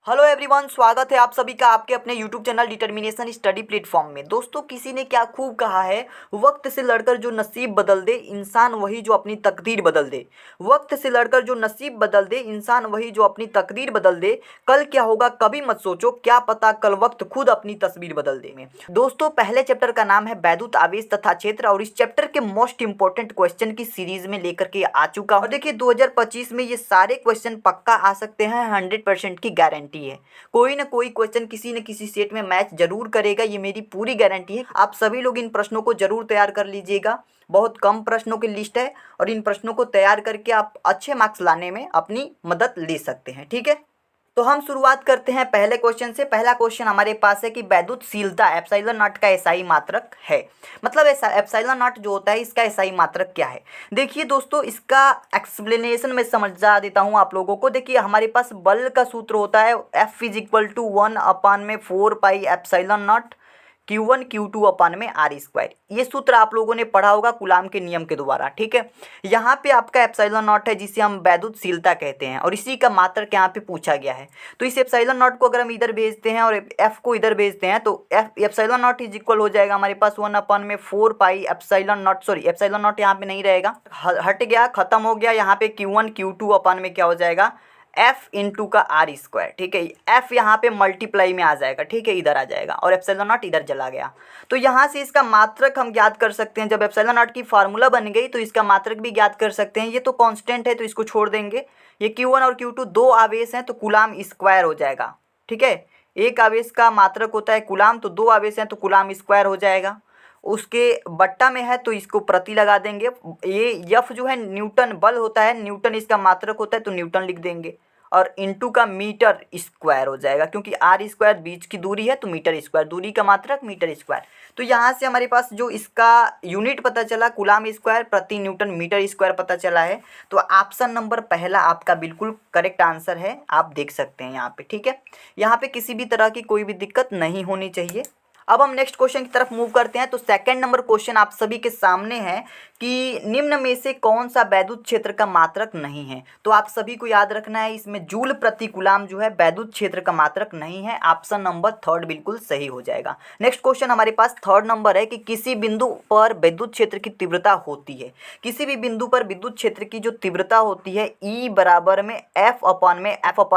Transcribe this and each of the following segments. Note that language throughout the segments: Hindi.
हेलो एवरीवन, स्वागत है आप सभी का आपके अपने YouTube channel determination study platform में। दोस्तों, किसी ने क्या खूब कहा है, वक्त से लड़कर जो नसीब बदल दे इंसान वही जो अपनी तकदीर बदल दे। वक्त से लड़कर जो नसीब बदल दे इंसान वही जो अपनी तकदीर बदल दे। कल क्या होगा कभी मत सोचो, क्या पता कल वक्त खुद अपनी तस्वीर बदल दे में। दोस्तों, पहले चैप्टर का नाम है वैद्युत आवेश तथा क्षेत्र और इस चैप्टर के मोस्ट इंपॉर्टेंट क्वेश्चन की सीरीज में लेकर के आ चुका हूँ। और देखिए 2025 में ये सारे क्वेश्चन पक्का आ सकते हैं, 100% की गारंटी है। कोई ना कोई क्वेश्चन किसी न किसी सेट में मैच जरूर करेगा, ये मेरी पूरी गारंटी है। आप सभी लोग इन प्रश्नों को जरूर तैयार कर लीजिएगा। बहुत कम प्रश्नों की लिस्ट है और इन प्रश्नों को तैयार करके आप अच्छे मार्क्स लाने में अपनी मदद ले सकते हैं। ठीक है, तो हम शुरुआत करते हैं पहले क्वेश्चन से। पहला क्वेश्चन हमारे पास है कि वैद्युतशीलता एप्सिलॉन नॉट का एसआई मात्रक है। मतलब ऐसा एप्सिलॉन नॉट जो होता है इसका एसआई मात्रक क्या है। देखिए दोस्तों, इसका एक्सप्लेनेशन मैं समझा देता हूँ आप लोगों को। देखिए हमारे पास बल का सूत्र होता है F is equal to 1/4 pi epsilon naught Q1 Q2 upon में R स्क्वायर। ये सूत्र आप लोगों ने पढ़ा होगा कूलाम के नियम के द्वारा। ठीक है, यहाँ पे आपका एप्सिलॉन नॉट है जिसे हम वैद्युतशीलता कहते हैं और इसी का मात्रक यहाँ पे पूछा गया है। तो इस एप्सिलॉन नॉट को अगर हम इधर भेजते हैं और F को इधर भेजते हैं तो एप्सिलॉन नॉट इज इक्वल हो जाएगा हमारे पास 1/4 pi epsilon not. Sorry, epsilon not यहाँ पे नहीं रहेगा, हट गया, खत्म हो गया। यहाँ पे Q1 Q2 अपान में क्या हो जाएगा, F इंटू का R स्क्वायर। ठीक है, F यहाँ पे मल्टीप्लाई में आ जाएगा। ठीक है, इधर आ जाएगा और एप्सिलॉन नॉट इधर चला गया। तो यहाँ से इसका मात्रक हम ज्ञात कर सकते हैं। जब एप्सिलॉन नॉट की फार्मूला बन गई तो इसका मात्रक भी ज्ञात कर सकते हैं। ये तो कांस्टेंट है तो इसको छोड़ देंगे। ये Q1 और Q2 दो आवेश हैं तो कूलाम स्क्वायर हो जाएगा। ठीक है, एक आवेश का मात्रक होता है कूलाम, तो दो आवेश हैं तो कूलाम स्क्वायर हो जाएगा। उसके बट्टा में है तो इसको प्रति लगा देंगे। ये यफ जो है न्यूटन बल होता है, न्यूटन इसका मात्रक होता है तो न्यूटन लिख देंगे और इनटू का मीटर स्क्वायर हो जाएगा, क्योंकि R स्क्वायर बीच की दूरी है तो मीटर स्क्वायर, दूरी का मात्रक मीटर स्क्वायर। तो यहाँ से हमारे पास जो इसका यूनिट पता चला कूलाम स्क्वायर प्रति न्यूटन मीटर स्क्वायर पता चला है। तो ऑप्शन नंबर पहला आपका बिल्कुल करेक्ट आंसर है, आप देख सकते हैं यहाँ पे। ठीक है, यहाँ पे किसी भी तरह की कोई भी दिक्कत नहीं होनी चाहिए। अब हम नेक्स्ट क्वेश्चन की तरफ मूव करते हैं। तो सेकंड नंबर क्वेश्चन आप सभी के सामने है कि निम्न में से कौन सा वैद्युत क्षेत्र का मात्रक नहीं है। तो आप सभी को याद रखना है, इसमें जूल प्रति कूलाम जो है वैद्युत क्षेत्र का मात्रक नहीं है। ऑप्शन नंबर थर्ड बिल्कुल सही हो जाएगा। नेक्स्ट क्वेश्चन हमारे पास थर्ड नंबर है कि किसी बिंदु पर विद्युत क्षेत्र की तीव्रता होती है। किसी भी बिंदु पर विद्युत क्षेत्र की जो तीव्रता होती है E बराबर में F अपान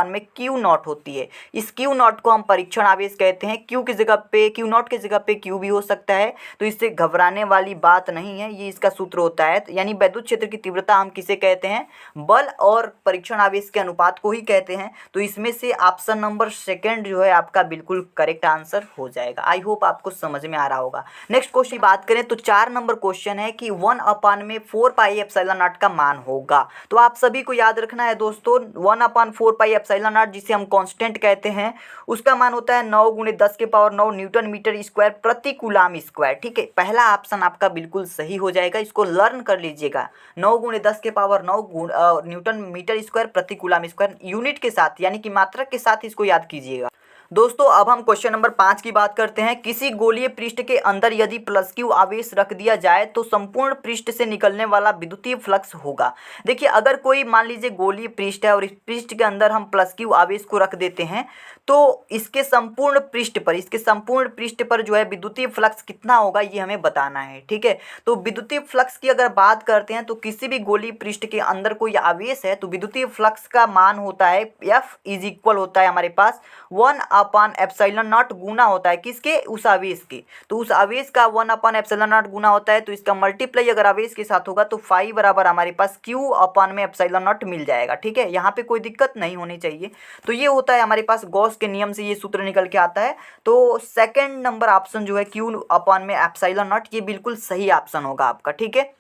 में Q नॉट होती है। इस Q नॉट को हम परीक्षण आवेश कहते हैं। Q की जगह पे Q नॉट की जगह पे Q भी हो सकता है, तो इससे घबराने वाली बात नहीं है। ये इसका सूत्र होता है। यानी विद्युत क्षेत्र की तीव्रता हम किसे कहते हैं, बल और परीक्षण आवेश के अनुपात को ही कहते हैं। तो इसमें से ऑप्शन नंबर सेकंड जो है आपका बिल्कुल करेक्ट आंसर हो जाएगा। आई होप आपको समझ में आ रहा होगा। नेक्स्ट क्वेश्चन की बात करें तो 4 नंबर क्वेश्चन है कि 1/4 पाई एप्सिलॉन नॉट का मान होगा। तो आप सभी को याद रखना है दोस्तों, 1/4 पाई एप्सिलॉन नॉट जिसे हम कांस्टेंट कहते हैं उसका मान होता है 9 × 10⁻9 न्यूटन मीटर स्क्वायर प्रति कूलाम स्क्वायर। ठीक है, पहला ऑप्शन आपका बिल्कुल सही हो जाएगा। इसको लर्न कर लीजिएगा, 9 × 10⁻9 न्यूटन मीटर स्क्वायर प्रति कूलाम स्क्वायर यूनिट के साथ यानी कि मात्रक के साथ इसको याद कीजिएगा। दोस्तों, अब हम क्वेश्चन नंबर 5 की बात करते हैं। किसी गोलीय पृष्ठ के अंदर यदि +Q आवेश रख दिया जाए तो संपूर्ण पृष्ठ से निकलने वाला विद्युतीय फ्लक्स होगा। देखिए, अगर कोई मान लीजिए गोलीय पृष्ठ है और इस पृष्ठ के अंदर हम +Q आवेश को रख देते हैं तो इसके संपूर्ण पृष्ठ पर जो है विद्युतीय फ्लक्स कितना होगा ये हमें बताना है। ठीक है, तो विद्युतीय फ्लक्स की अगर बात करते हैं तो किसी भी गोलीय पृष्ठ के अंदर कोई आवेश है तो विद्युतीय फ्लक्स का मान होता है F इज इक्वल होता है हमारे पास 1/ε0 गुना होता है किसके, उस आवेश के। तो उस आवेश का 1/ε0 गुना होता है तो इसका मल्टीप्लाई अगर आवेश के साथ होगा तो फाई बराबर हमारे पास Q/ε0 मिल जाएगा। ठीक है, यहाँ पे कोई दिक्कत नहीं होनी चाहिए। तो ये होता है हमारे पास गॉस के नियम से ये सूत्र निकल के आता है। तो सेकंड नंबर ऑप्शन जो है Q/ε0 ये बिल्कुल सही ऑप्शन होगा आपका। ठीक है,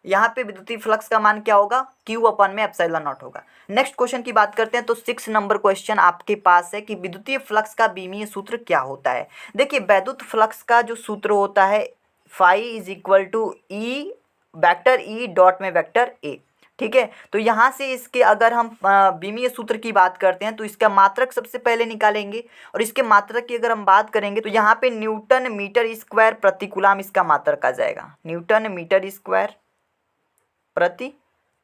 यहाँ पे विद्युतीय फ्लक्स का मान क्या होगा, Q/ε0 होगा। नेक्स्ट क्वेश्चन की बात करते हैं। तो 6 नंबर क्वेश्चन आपके पास है कि विद्युतीय फ्लक्स का बीमीय सूत्र क्या होता है। देखिए, वैद्युत फ्लक्स का जो सूत्र होता है phi is equal to E vector E dot में वेक्टर A। ठीक है, तो यहाँ से इसके अगर हम बीमीय सूत्र की बात करते हैं तो इसका मात्रक सबसे पहले निकालेंगे और इसके मात्रक की अगर हम बात करेंगे तो यहाँ पे न्यूटन मीटर स्क्वायर प्रति कूलाम इसका मात्रक आ जाएगा, न्यूटन मीटर स्क्वायर प्रति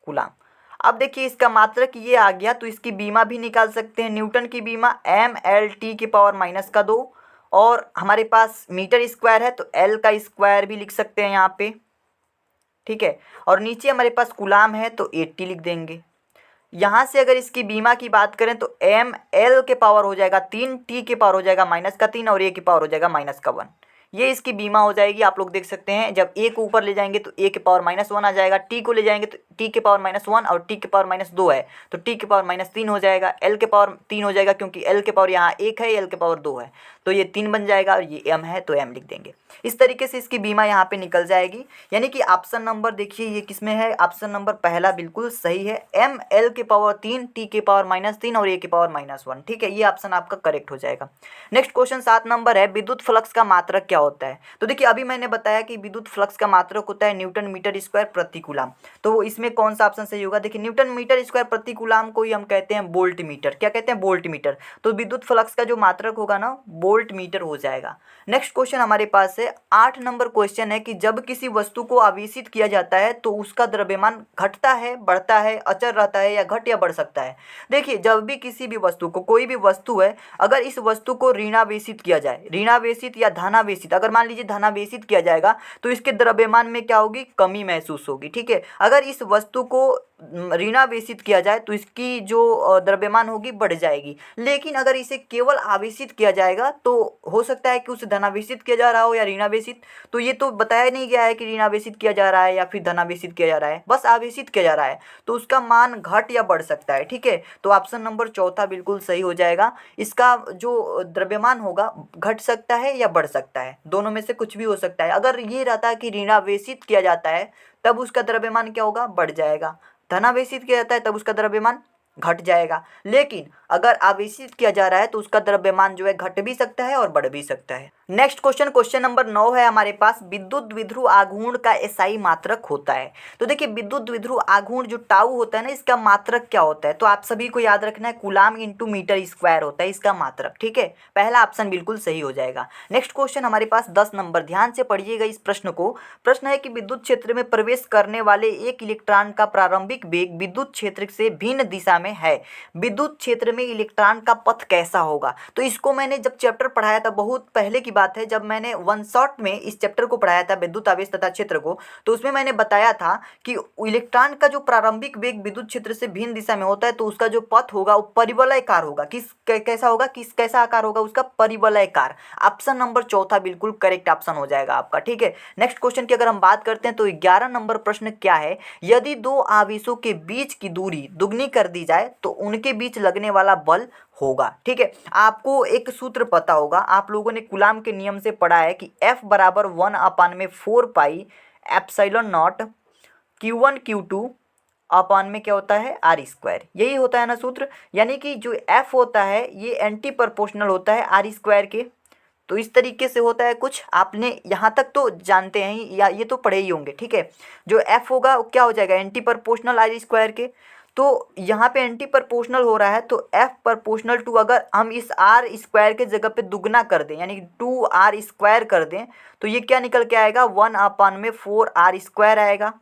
कूलाम। अब देखिए इसका मात्रक ये आ गया, तो इसकी बीमा भी निकाल सकते हैं। न्यूटन की बीमा mL/-2 और हमारे पास मीटर स्क्वायर है तो एल का स्क्वायर भी लिख सकते हैं यहाँ पे, ठीक है। और नीचे हमारे पास कूलाम है तो 80 लिख देंगे। यहाँ से अगर इसकी बीमा की बात करें तो mL के पावर हो जाएगा 3, t के पावर हो जाएगा -3 और a के पावर हो जाएगा -1। ये इसकी बीमा हो जाएगी। आप लोग देख सकते हैं जब a को ऊपर ले जाएंगे तो a के पावर -1 आ जाएगा, t को ले जाएंगे तो t के पावर -1 और t के पावर -2 है तो t के पावर -3 हो जाएगा, l के पावर 3 हो जाएगा क्योंकि l के पावर यहाँ 1 है, l के पावर 2 है तो ये 3 बन जाएगा और ये m है तो m लिख देंगे। इस तरीके से इसकी बीमा यहाँ पे निकल जाएगी। यानी कि ऑप्शन नंबर देखिए ये किसमें है, ऑप्शन नंबर पहला बिल्कुल सही है, mL के पावर 3, t के पावर -3 और a के पावर -1, ठीक है। ये ऑप्शन आपका करेक्ट हो जाएगा। नेक्स्ट क्वेश्चन 7 नंबर है, विद्युत फ्लक्स का मात्रक क्या होता है। तो देखिए अभी मैंने बताया कि विद्युत फ्लक्स का मात्रक होता है न्यूटन मीटर स्क्वायर प्रति कूलाम, तो इसमें कौन सा ऑप्शन सही होगा। देखिए न्यूटन मीटर स्क्वायर प्रति कूलाम को ही हम कहते हैं वोल्ट मीटर। क्या कहते हैं, वोल्ट मीटर। तो विद्युत फ्लक्स का जो मात्रक होगा ना वोल्ट मीटर हो जाएगा। नेक्स्ट क्वेश्चन हमारे पास है 8 नंबर क्वेश्चन है कि जब किसी वस्तु को आवेशित किया जाता है तो उसका द्रव्यमान घटता है, बढ़ता है, अचर रहता है या घट या बढ़ सकता है। देखिए जब भी किसी भी वस्तु को, कोई भी वस्तु है, अगर इस वस्तु को ऋणावेशित किया जाए, ऋणावेशित या धनावेशित, अगर मान लीजिए धनावेशित किया जाएगा तो इसके द्रव्यमान में क्या होगी, कमी महसूस होगी, ठीक है। अगर इस वस्तु को ऋणावेशित किया जाए तो इसकी जो द्रव्यमान होगी बढ़ जाएगी। लेकिन अगर इसे केवल आवेशित किया जाएगा तो हो सकता है कि उसे धनावेशित किया जा रहा हो या ऋणावेशित, तो ये तो बताया नहीं गया है कि ऋणावेशित किया जा रहा है या फिर धनावेशित किया जा रहा है, बस आवेशित किया जा रहा है तो उसका मान घट या बढ़ सकता है, ठीक है। तो ऑप्शन नंबर चौथा बिल्कुल सही हो जाएगा। इसका जो द्रव्यमान होगा घट सकता है या बढ़ सकता है, दोनों में से कुछ भी हो सकता है। अगर ये रहता है कि ऋणावेशित किया जाता है तब उसका द्रव्यमान क्या होगा, बढ़ जाएगा। धनावेशित किया जाता है तब उसका द्रव्यमान घट जाएगा। लेकिन अगर आवेशित किया जा रहा है तो उसका द्रव्यमान जो है घट भी सकता है और बढ़ भी सकता है। नेक्स्ट क्वेश्चन, क्वेश्चन नंबर 9 है हमारे पास, विद्युत द्विध्रुव आघूर्ण का एसआई मात्रक होता है। तो देखिए विद्युत द्विध्रुव आघूर्ण जो टाउ होता है ना, इसका मात्रक क्या होता है, तो आप सभी को याद रखना है कूलाम इंटू मीटर स्क्वायर होता है इसका मात्रक, ठीक है। पहला ऑप्शन बिल्कुल सही हो जाएगा। नेक्स्ट क्वेश्चन हमारे पास 10 नंबर, ध्यान से पढ़िएगा इस प्रश्न को। प्रश्न है कि विद्युत क्षेत्र में प्रवेश करने वाले एक इलेक्ट्रॉन का प्रारंभिक वेग विद्युत क्षेत्र से भिन्न दिशा में है, विद्युत क्षेत्र में इलेक्ट्रॉन का पथ कैसा होगा। तो इसको मैंने जब चैप्टर पढ़ाया था, बहुत पहले की बात है, जब मैंने वन शॉट में इस चैप्टर को पढ़ाया था विद्युत आवेश तथा क्षेत्र को, तो उसमें मैंने बताया था कि इलेक्ट्रॉन का जो प्रारंभिक वेग विद्युत क्षेत्र से भिन्न दिशा में होता है तो उसका जो पथ होगा वो परिवलयकार होगा। कैसा होगा, कैसा आकार होगा उसका, परिवलयकार। ऑप्शन नंबर चौथा बिल्कुल करेक्ट ऑप्शन हो जाएगा आपका, ठीक है। नेक्स्ट क्वेश्चन की अगर हम बात करते हैं तो 11 नंबर प्रश्न क्या है, यदि दो आवेशों के बीच की दूरी दुगनी कर दी जाए तो उनके बीच लगने वाला बल होगा, ठीक है। आपको एक सूत्र पता होगा, आप लोगों ने कूलाम के नियम से पढ़ा है कि F बराबर 1/4 pi epsilon naught Q1 Q2 upon में क्या होता है, आर स्क्वायर। यही होता है ना सूत्र। यानी कि जो F होता है ये एंटी प्रोपोर्शनल होता है आर स्क्वायर के। तो इस तरीके से होता है कुछ, आपने यहाँ तक तो जानते हैं या ये तो पढ़े ही होंगे, ठीक है। जो F होगा वो क्या हो जाएगा, एंटी प्रोपोर्शनल आर स्क्वायर के। तो यहाँ पे एंटी प्रोपोर्शनल हो रहा है तो F प्रोपोर्शनल टू, अगर हम इस आर स्क्वायर के जगह पे दुगना कर दें यानी 2r स्क्वायर कर दें तो ये क्या निकल के आएगा, 1/4 स्क्वायर आएगा।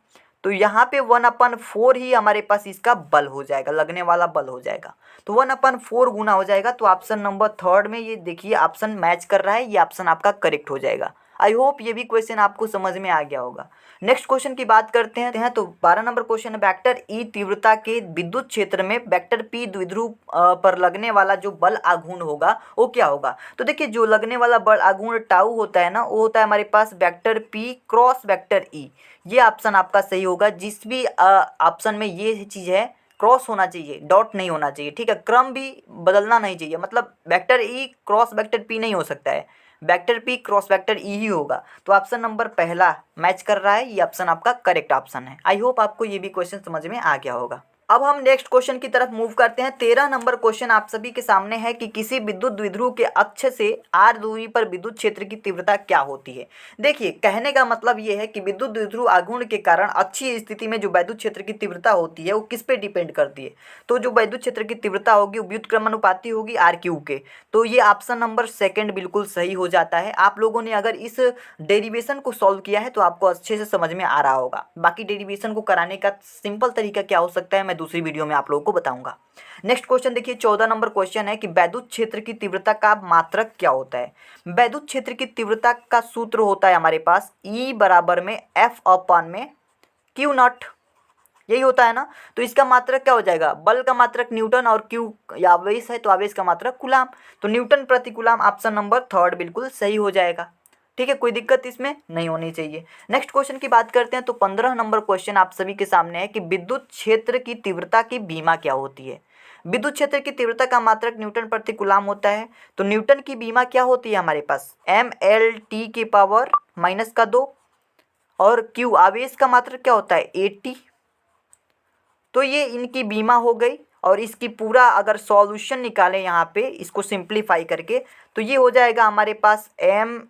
तो यहाँ पे 1/4 ही हमारे पास इसका बल हो जाएगा, लगने वाला बल हो जाएगा। तो 1/4 गुना हो जाएगा। तो ऑप्शन नंबर 3 में ये देखिए ऑप्शन मैच कर रहा है, ये ऑप्शन आपका करेक्ट हो जाएगा। आई होप ये भी क्वेश्चन आपको समझ में आ गया होगा। नेक्स्ट क्वेश्चन की बात करते हैं तो 12 नंबर क्वेश्चन है, वेक्टर ई तीव्रता के विद्युत क्षेत्र में वेक्टर पी द्विध्रुव पर लगने वाला जो बल आघूर्ण होगा वो क्या होगा। तो देखिए जो लगने वाला बल आघूर्ण टाउ होता है ना, वो होता है हमारे पास vector P cross vector E. ये ऑप्शन आपका सही होगा। जिस भी ऑप्शन में ये चीज़ है क्रॉस होना चाहिए, डॉट नहीं होना चाहिए, ठीक है। क्रम भी बदलना नहीं चाहिए, मतलब vector E cross vector P नहीं हो सकता है, vector P cross vector E ही होगा। तो ऑप्शन नंबर पहला मैच कर रहा है, ये ऑप्शन आपका करेक्ट ऑप्शन है। आई होप आपको ये भी क्वेश्चन समझ में आ गया होगा। अब हम नेक्स्ट क्वेश्चन की तरफ मूव करते हैं। 13 नंबर क्वेश्चन आप सभी के सामने है कि किसी विद्युत द्विध्रुव के अक्ष से r दूरी पर विद्युत क्षेत्र की तीव्रता क्या होती है। देखिए कहने का मतलब ये है कि विद्युत द्विध्रुव आघूर्ण के कारण अक्षीय स्थिति में जो विद्युत क्षेत्र की तीव्रता होती है वो किस पे डिपेंड करती है। तो जो विद्युत क्षेत्र की तीव्रता होगी वो व्युत्क्रमानुपाती होगी r³ के। तो ये ऑप्शन नंबर 2 बिल्कुल सही हो जाता है। आप लोगों ने अगर इस डेरिवेशन को सॉल्व किया है तो आपको अच्छे से समझ में आ रहा होगा। बाकी डेरिवेशन को कराने का सिंपल तरीका क्या हो सकता है मैं दूसरी वीडियो में आप लोगों को बताऊंगा। नेक्स्ट क्वेश्चन देखिए, 14 नंबर क्वेश्चन है कि वैद्युत क्षेत्र की तीव्रता का मात्रक क्या होता है। वैद्युत क्षेत्र की तीव्रता का सूत्र होता है हमारे पास E बराबर में F अपॉन में Q नॉट, यही होता है ना। तो इसका मात्रक क्या हो जाएगा, बल का मात्रक न्यूटन और क्यू आवेश है तो आवेश का मात्रक कूलाम, तो न्यूटन प्रति कूलाम ऑप्शन नंबर थर्ड बिल्कुल सही हो जाएगा। ठीक है, कोई दिक्कत इसमें नहीं होनी चाहिए। नेक्स्ट क्वेश्चन की बात करते हैं तो 15 नंबर क्वेश्चन आप सभी के सामने है कि विद्युत क्षेत्र की तीव्रता की बीमा क्या होती है। विद्युत क्षेत्र की तीव्रता का मात्रक न्यूटन प्रति कूलाम होता है, तो न्यूटन की बीमा क्या होती है हमारे पास ml/t की पावर -2 और क्यू आवेश का मात्रक क्या होता है 80। तो ये इनकी बीमा हो गई और इसकी पूरा अगर सॉल्यूशन निकालें यहाँ पे इसको सिंप्लीफाई करके तो ये हो जाएगा हमारे पास ml/t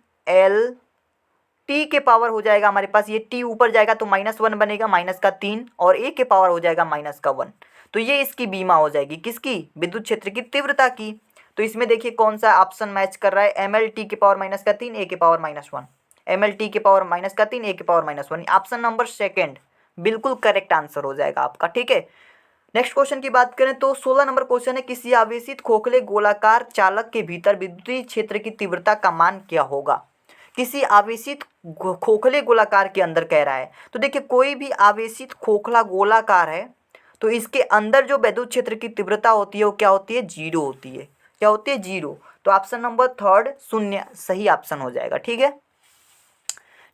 के पावर हो जाएगा हमारे पास, ये t ऊपर जाएगा तो -1 बनेगा, -3 और a के पावर हो जाएगा -1। तो ये इसकी बीमा हो जाएगी किसकी, विद्युत क्षेत्र की तीव्रता की। तो इसमें देखिए कौन सा ऑप्शन मैच कर रहा है, ml/t के पावर -3 a के पावर -1, ml/t के पावर -3 a के पावर -1, ऑप्शन नंबर सेकेंड बिल्कुल करेक्ट आंसर हो जाएगा आपका। ठीक है, नेक्स्ट क्वेश्चन की बात करें तो 16 नंबर क्वेश्चन है किसी आवेशित खोखले गोलाकार चालक के भीतर विद्युतीय क्षेत्र की तीव्रता का मान क्या होगा। किसी आवेशित खोखले गोलाकार के अंदर कह रहा है, तो देखिए कोई भी आवेशित खोखला गोलाकार है तो इसके अंदर जो विद्युत क्षेत्र की तीव्रता होती है वो क्या होती है, जीरो होती है। क्या होती है, जीरो। तो ऑप्शन नंबर थर्ड शून्य सही ऑप्शन हो जाएगा। ठीक है,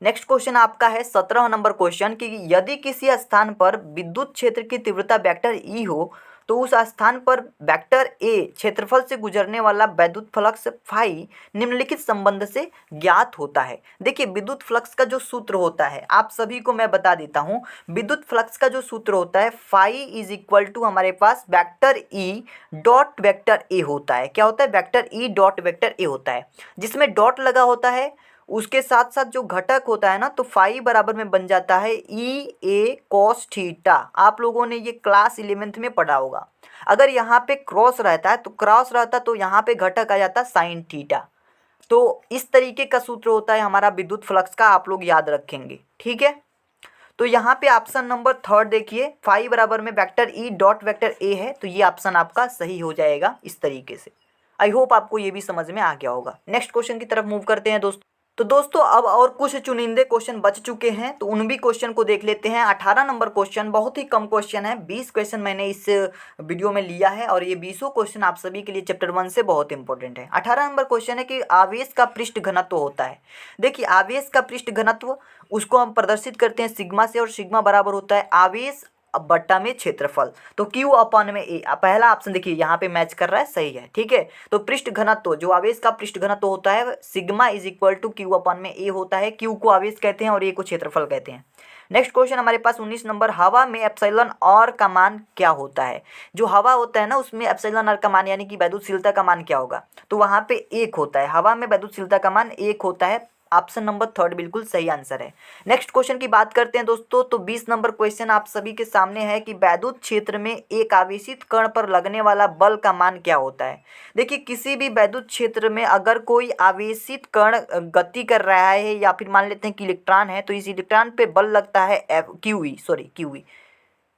नेक्स्ट क्वेश्चन आपका है 17 नंबर क्वेश्चन कि यदि किसी स्थान पर विद्युत क्षेत्र की तीव्रता वेक्टर ई हो तो उस स्थान पर वेक्टर ए क्षेत्रफल से गुजरने वाला विद्युत फ्लक्स फाई निम्नलिखित संबंध से ज्ञात होता है। देखिए विद्युत फ्लक्स का जो सूत्र होता है आप सभी को मैं बता देता हूँ, विद्युत फ्लक्स का जो सूत्र होता है फाई इज इक्वल टू हमारे पास vector E dot vector A होता है। क्या होता है, vector E dot vector A होता है, जिसमें डॉट लगा होता है उसके साथ साथ जो घटक होता है ना तो फाई बराबर में बन जाता है ई ए कॉस थीटा। आप लोगों ने ये क्लास 11th में पढ़ा होगा। अगर यहाँ पे क्रॉस रहता है तो क्रॉस रहता तो यहाँ पे घटक आ जाता साइन थीटा। तो इस तरीके का सूत्र होता है हमारा विद्युत फ्लक्स का, आप लोग याद रखेंगे। ठीक है, तो यहाँ पे ऑप्शन नंबर थर्ड देखिए फाई बराबर में वेक्टर ई डॉट वेक्टर ए है, तो ये ऑप्शन आपका सही हो जाएगा इस तरीके से। आई होप आपको ये भी समझ में आ गया होगा। नेक्स्ट क्वेश्चन की तरफ मूव करते हैं दोस्तों। तो दोस्तों अब और कुछ चुनिंदे क्वेश्चन बच चुके हैं तो उन भी क्वेश्चन को देख लेते हैं। 18 नंबर क्वेश्चन बहुत ही कम क्वेश्चन है, 20 क्वेश्चन मैंने इस वीडियो में लिया है और ये 20 क्वेश्चन आप सभी के लिए चैप्टर 1 से बहुत इंपॉर्टेंट है। 18 नंबर क्वेश्चन है कि आवेश का पृष्ठ घनत्व होता है। देखिए आवेश का पृष्ठ घनत्व उसको हम प्रदर्शित करते हैं सिग्मा से और सिग्मा बराबर होता है आवेश बट्टा में क्षेत्रफल, तो Q अपॉन में A। पहला ऑप्शन देखिए यहाँ पे मैच कर रहा है, सही है। ठीक है, तो पृष्ठ घनत्व जो आवेश का पृष्ठ घनत्व होता है sigma is equal to Q upon में A होता है। Q को आवेश कहते हैं और A को क्षेत्रफल कहते हैं। नेक्स्ट क्वेश्चन हमारे पास 19 नंबर, हवा में एप्सिलॉन आर का मान क्या होता है। जो हवा होता है ना उसमें एप्सिलॉन आर का मान यानी कि वैद्युतशीलता का मान क्या होगा, तो वहाँ पे 1 होता है। हवा में वैद्युतशीलता का मान 1 होता है, ऑप्शन नंबर थर्ड बिल्कुल सही आंसर है। नेक्स्ट क्वेश्चन की बात करते हैं दोस्तों, तो 20 नंबर क्वेश्चन आप सभी के सामने है कि वैद्युत क्षेत्र में एक आवेशित कण पर लगने वाला बल का मान क्या होता है। देखिए किसी भी वैद्युत क्षेत्र में अगर कोई आवेशित कण गति कर रहा है या फिर मान लेते हैं कि इलेक्ट्रॉन है, तो इस इलेक्ट्रॉन पे बल लगता है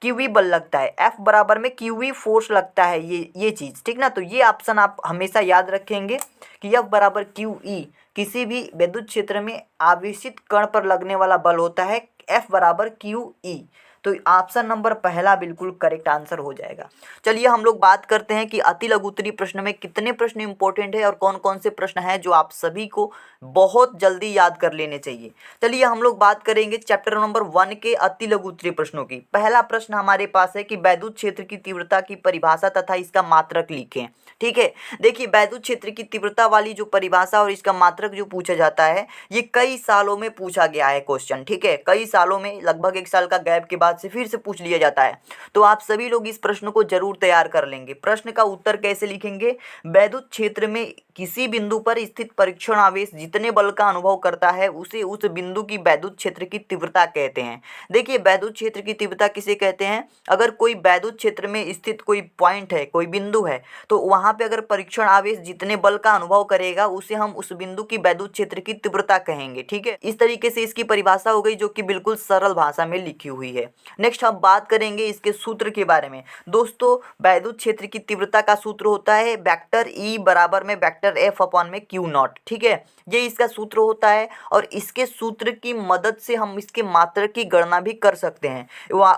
क्यूवी बल लगता है, एफ बराबर में क्यूवी फोर्स लगता है, ये चीज़ ठीक ना। तो ये ऑप्शन आप हमेशा याद रखेंगे कि एफ बराबर क्यू ई किसी भी विद्युत क्षेत्र में आवेशित कण पर लगने वाला बल होता है एफ बराबर क्यू ई। तो ऑप्शन नंबर पहला बिल्कुल करेक्ट आंसर हो जाएगा। चलिए हम लोग बात करते हैं कि अति लघु उत्तरीय प्रश्न में कितने प्रश्न इंपॉर्टेंट है और कौन कौन से प्रश्न हैं जो आप सभी को बहुत जल्दी याद कर लेने चाहिए। चलिए हम लोग बात करेंगे चैप्टर नंबर 1 के अति लघु उत्तरीय प्रश्नों की। पहला प्रश्न हमारे पास है कि वैद्युत क्षेत्र की तीव्रता की परिभाषा तथा इसका मात्रक लिखें। ठीक है, देखिए वैद्युत क्षेत्र की तीव्रता वाली जो परिभाषा और इसका मात्रक जो पूछा जाता है ये कई सालों में पूछा गया है क्वेश्चन। ठीक है, कई सालों में लगभग 1 साल का गैप के बाद से फिर से पूछ लिया जाता है, तो आप सभी लोग इस प्रश्न को जरूर तैयार कर लेंगे। प्रश्न का उत्तर कैसे लिखेंगे, वैद्युत क्षेत्र में किसी बिंदु पर स्थित परीक्षण आवेश जितने बल का अनुभव करता है उसे उस बिंदु की वैद्युत क्षेत्र की तीव्रता कहते हैं। देखिए वैद्युत क्षेत्र की तीव्रता किसे कहते हैं, अगर कोई वैद्युत क्षेत्र में स्थित कोई पॉइंट है, कोई बिंदु है, तो वहां पे अगर परीक्षण आवेश जितने बल का अनुभव करेगा उसे हम उस बिंदु की वैद्युत क्षेत्र की तीव्रता कहेंगे। ठीक है, इस तरीके से इसकी परिभाषा हो गई जो कि बिल्कुल सरल भाषा में लिखी हुई है। नेक्स्ट हम बात करेंगे इसके सूत्र के बारे में। दोस्तों वैद्युत क्षेत्र की तीव्रता का सूत्र होता है वेक्टर ई बराबर में वेक्टर एफ अपॉन में क्यू नॉट, ठीक है, ये इसका सूत्र होता है। और इसके सूत्र की मदद से हम इसके मात्रक की गणना भी कर सकते हैं।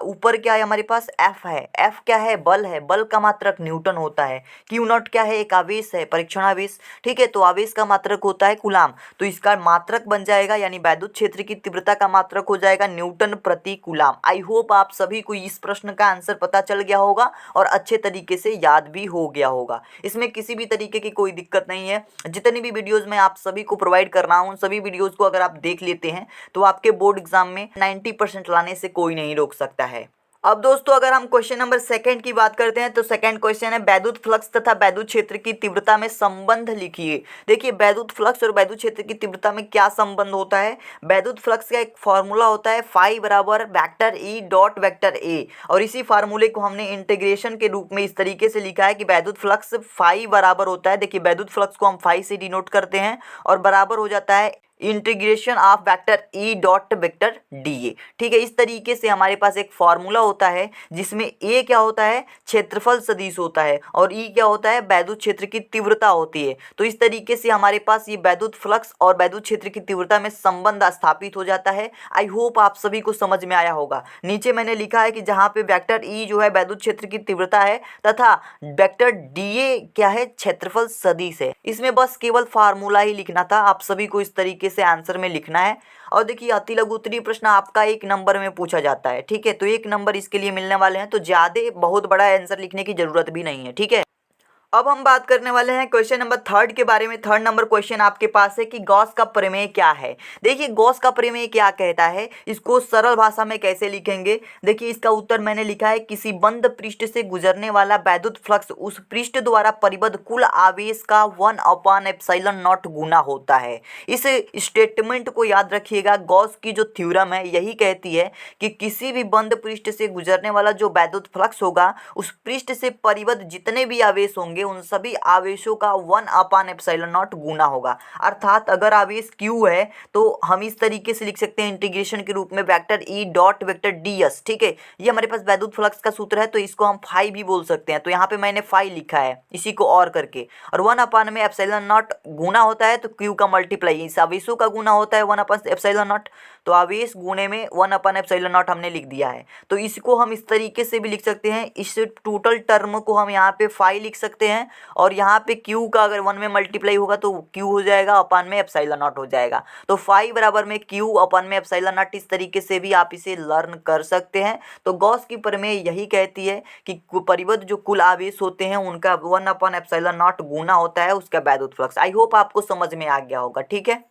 ऊपर क्या है हमारे पास एफ है, एफ क्या है, बल है, बल का मात्रक न्यूटन होता है। क्यू नॉट क्या है, एक आवेश है, परीक्षण आवेश, ठीक है, तो आवेश का मात्रक होता है कूलाम, तो इसका मात्रक बन जाएगा यानी वैद्युत क्षेत्र की तीव्रता का मात्रक हो जाएगा न्यूटन प्रति कूलाम। आई होप आप सभी को इस प्रश्न का आंसर पता चल गया होगा और अच्छे तरीके से याद भी हो गया होगा। इसमें किसी भी तरीके की कोई दिक्कत नहीं है। जितनी भी वीडियोस मैं आप सभी को प्रोवाइड कर रहा हूँ, उन सभी वीडियोस को अगर आप देख लेते हैं तो आपके बोर्ड एग्जाम में 90% लाने से कोई नहीं रोक सकता है। अब दोस्तों अगर हम क्वेश्चन नंबर सेकंड की बात करते हैं तो सेकंड क्वेश्चन है वैद्युत फ्लक्स तथा वैद्युत क्षेत्र की तीव्रता में संबंध लिखिए। देखिए वैद्युत फ्लक्स और वैद्युत क्षेत्र की तीव्रता में क्या संबंध होता है। वैद्युत फ्लक्स का एक फॉर्मूला होता है फाई बराबर वेक्टर ई डॉट वेक्टर ए, और इसी फार्मूले को हमने इंटीग्रेशन के रूप में इस तरीके से लिखा है कि वैद्युत फ्लक्स फाई बराबर होता है, देखिए वैद्युत फ्लक्स को हम फाई से डिनोट करते हैं और बराबर हो जाता है integration of vector E dot vector D A, ठीक है। इस तरीके से हमारे पास एक फॉर्मूला होता है जिसमें ए क्या होता है, क्षेत्रफल सदिश होता है, और ई क्या होता है, वैद्युत क्षेत्र की तीव्रता होती है। तो इस तरीके से हमारे पास ये वैद्युत फ्लक्स और वैद्युत क्षेत्र की तीव्रता में संबंध स्थापित हो जाता है। आई होप आप सभी को समझ में आया होगा। नीचे मैंने लिखा है कि जहाँ पे वेक्टर ई जो है वैद्युत क्षेत्र की तीव्रता है तथा वेक्टर डी ए क्या है, क्षेत्रफल सदिश है। इसमें बस केवल फार्मूला ही लिखना था, आप सभी को इस तरीके से आंसर में लिखना है। और देखिए अति लघु उत्तरीय प्रश्न आपका 1 नंबर में पूछा जाता है, ठीक है, तो 1 नंबर इसके लिए मिलने वाले हैं, तो ज्यादा बहुत बड़ा आंसर लिखने की जरूरत भी नहीं है, ठीक है। अब हम बात करने वाले हैं क्वेश्चन नंबर थर्ड के बारे में। थर्ड नंबर क्वेश्चन आपके पास है कि गॉस का प्रमेय क्या है। देखिए गॉस का प्रमेय क्या कहता है, इसको सरल भाषा में कैसे लिखेंगे। देखिए इसका उत्तर मैंने लिखा है किसी बंद पृष्ठ से गुजरने वाला वैद्युत फ्लक्स उस पृष्ठ द्वारा परिबद्ध कुल आवेश का 1/ε0 गुना होता है। इस स्टेटमेंट को याद रखिएगा। गॉस की जो थ्योरम है यही कहती है कि किसी भी बंद पृष्ठ से गुजरने वाला जो वैद्युत फ्लक्स होगा उस पृष्ठ से परिबद्ध जितने भी आवेश होंगे उन सभी आवेशों का 1/ε0 गुना होगा। अर्थात अगर आवेश Q है तो हम इस तरीके से लिख सकते हैं इंटीग्रेशन के रूप में vector E dot vector ds, ठीक है। ये हमारे पास वैद्युत फ्लक्स का सूत्र है तो इसको हम फाई भी बोल सकते हैं, तो यहाँ पे मैंने फाई लिखा है इसी को और करके। और 1/ε0 गुना होता है तो Q का मल्टीप्लाई, इस आवेशों का गुना होता है 1/ε0, तो आवेश गुणे में 1/ε0 हमने लिख दिया है। तो इसको हम इस तरीके से भी लिख सकते हैं, इस टोटल टर्म को हम यहाँ पे फाई लिख सकते हैं और यहाँ पे Q का अगर 1 में मल्टीप्लाई होगा तो Q हो जाएगा अपन में ε0 हो जाएगा। तो फाई बराबर में Q अपन में ε0, इस तरीके से भी आप इसे लर्न कर सकते हैं। तो गॉस की प्रमेय यही कहती है कि परिबद्ध जो कुल आवेश होते हैं उनका 1/ε0 गुना होता है उसका वैद्युत फ्लक्स। आई होप आपको समझ में आ गया होगा, ठीक है।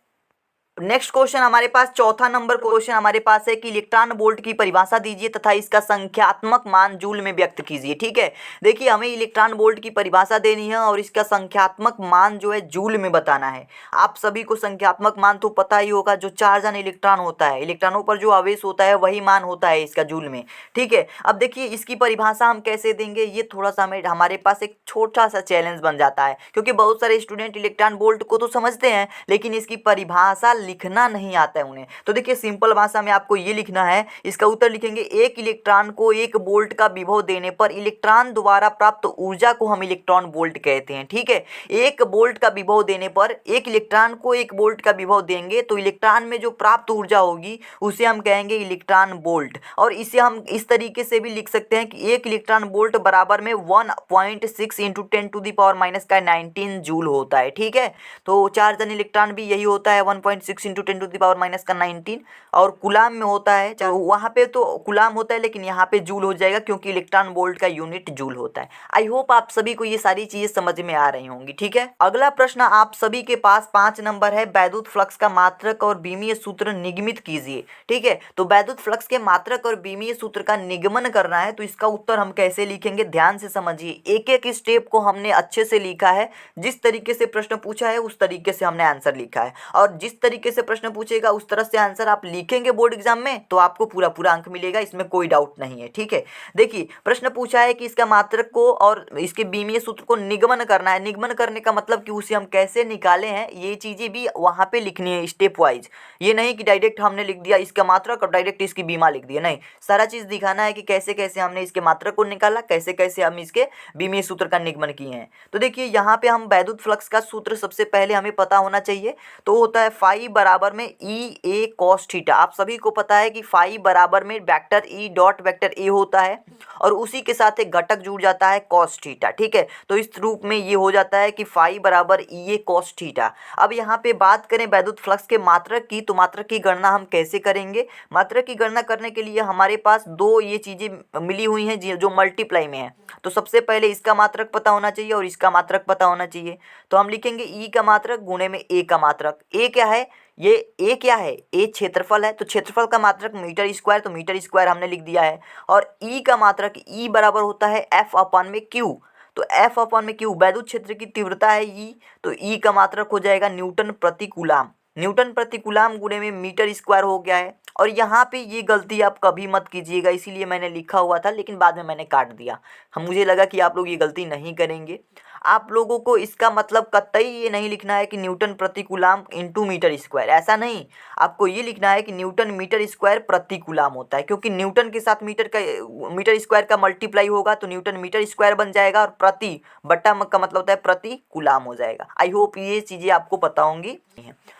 नेक्स्ट क्वेश्चन हमारे पास चौथा नंबर क्वेश्चन हमारे पास है कि इलेक्ट्रॉन वोल्ट की परिभाषा दीजिए तथा इसका संख्यात्मक मान जूल में व्यक्त कीजिए, ठीक है। देखिए हमें इलेक्ट्रॉन वोल्ट की परिभाषा देनी है और इसका संख्यात्मक मान जो है जूल में बताना है। आप सभी को संख्यात्मक मान तो पता ही होगा, जो चार्ज ऑन इलेक्ट्रॉन होता है, इलेक्ट्रॉनों पर जो आवेश होता है वही मान होता है इसका जूल में, ठीक है। अब देखिए इसकी परिभाषा हम कैसे देंगे, ये थोड़ा सा हमारे पास एक छोटा सा चैलेंज बन जाता है, क्योंकि बहुत सारे स्टूडेंट इलेक्ट्रॉन वोल्ट को तो समझते हैं लेकिन इसकी परिभाषा लिखना नहीं आता है उन्हें। तो देखिए सिंपल भाषा में आपको ये लिखना है, इसका उत्तर लिखेंगे एक इलेक्ट्रॉन को 1 वोल्ट का विभव देने पर इलेक्ट्रॉन द्वारा प्राप्त ऊर्जा को हम इलेक्ट्रॉन वोल्ट कहते हैं, ठीक है। 1 वोल्ट का विभव देने पर एक इलेक्ट्रॉन को 1 वोल्ट का विभव देंगे तो इलेक्ट्रॉन में जो प्राप्त ऊर्जा होगी उसे हम कहेंगे इलेक्ट्रॉन वोल्ट। और इसे हम इस तरीके से भी लिख सकते हैं कि 1 इलेक्ट्रॉन वोल्ट बराबर में 1.6 × 10⁻⁻19 जूल होता है, ठीक है। तो चार्ज ऑन इलेक्ट्रॉन भी यही होता है 1.6 × 10⁻⁻19, और कूलाम में होता है, वहाँ पे तो कूलाम होता है लेकिन यहाँ पे जूल हो जाएगा क्योंकि इलेक्ट्रॉन वोल्ट का यूनिट जूल होता है। आई होप आप सभी को ये सारी चीजें समझ में आ रही होंगी, ठीक है। अगला प्रश्न आप सभी के पास 5 नंबर है, वैद्युत फ्लक्स का मात्रक और बीमीय सूत्र निगमित कीजिए, ठीक है। तो वैद्युत फ्लक्स के मात्रक और बीमीय सूत्र का निगमन करना है तो इसका उत्तर हम कैसे लिखेंगे, ध्यान से समझिए। एक एक स्टेप को हमने अच्छे से लिखा है, जिस तरीके से प्रश्न पूछा है उस तरीके से हमने आंसर लिखा है, और जिस तरीके तरीके से प्रश्न पूछेगा, उस तरह से आंसर आप लिखेंगे बोर्ड एग्जाम में तो आपको पूरा पूरा अंक मिलेगा, इसमें कोई डाउट नहीं है। ठीक है, देखिए प्रश्न पूछा है कि इसका मात्रक को और इसके बीमीय सूत्र को निगमन करना है। निगमन करने का मतलब कि उसे हम कैसे निकाले हैं, ये चीज़ें भी वहाँ पे लिखनी है स्टेप वाइज। ये नहीं कि डायरेक्ट हमने लिख दिया इसका मात्रक और डायरेक्ट इसकी बीमा लिख दिया, नहीं, सारा चीज़ दिखाना है कि कैसे कैसे हमने इसके मात्रक को निकाला, कैसे कैसे हम इसके बीमीय सूत्र का निगमन किए हैं। तो देखिए यहाँ पे हम वैद्युत फ्लक्स का सूत्र सबसे पहले हमें पता होना चाहिए, तो होता है फाई बराबर में ई ए कॉस थीटा। आप सभी को पता है कि फाई बराबर में vector E dot vector A होता है और उसी के साथ एक घटक जुड़ जाता है कॉस थीटा। ठीक है, तो इस रूप में ये हो जाता है कि फाई बराबर ई ए कॉस थीटा। अब यहाँ पे बात करें वैद्युत फ्लक्स के मात्रक की, तो मात्रक की गणना हम कैसे करेंगे? मात्रक की गणना करने के लिए हमारे पास दो ये चीज़ें मिली हुई हैं जो मल्टीप्लाई में है। तो सबसे पहले इसका मात्रक पता होना चाहिए और इसका मात्रक पता होना चाहिए। तो हम लिखेंगे ई का मात्रक गुणे में ए का मात्रक। ए क्या है? ये ए क्या है? ए क्षेत्रफल है, तो क्षेत्रफल का मात्रक मीटर स्क्वायर, तो मीटर स्क्वायर हमने लिख दिया है। और ई का मात्रक ई बराबर होता है एफ अपन में क्यू, तो एफ अपन में क्यू वैद्युत क्षेत्र की तीव्रता है ई, तो ई का मात्रक हो जाएगा न्यूटन प्रति कूलाम। न्यूटन प्रति कूलाम गुणे में मीटर स्क्वायर हो गया है। और यहाँ पे ये गलती आप कभी मत कीजिएगा, इसीलिए मैंने लिखा हुआ था लेकिन बाद में मैंने काट दिया। मुझे लगा कि आप लोग ये गलती नहीं करेंगे। आप लोगों को इसका मतलब कतई ये नहीं लिखना है कि न्यूटन प्रति कूलाम इंटू मीटर स्क्वायर, ऐसा नहीं। आपको ये लिखना है कि न्यूटन मीटर स्क्वायर प्रति कूलाम होता है, क्योंकि न्यूटन के साथ मीटर स्क्वायर का मल्टीप्लाई होगा तो न्यूटन मीटर स्क्वायर बन जाएगा और प्रति बट्टा का मतलब होता है प्रति कूलाम हो जाएगा। आई होप ये चीज़ें आपको पता होंगी।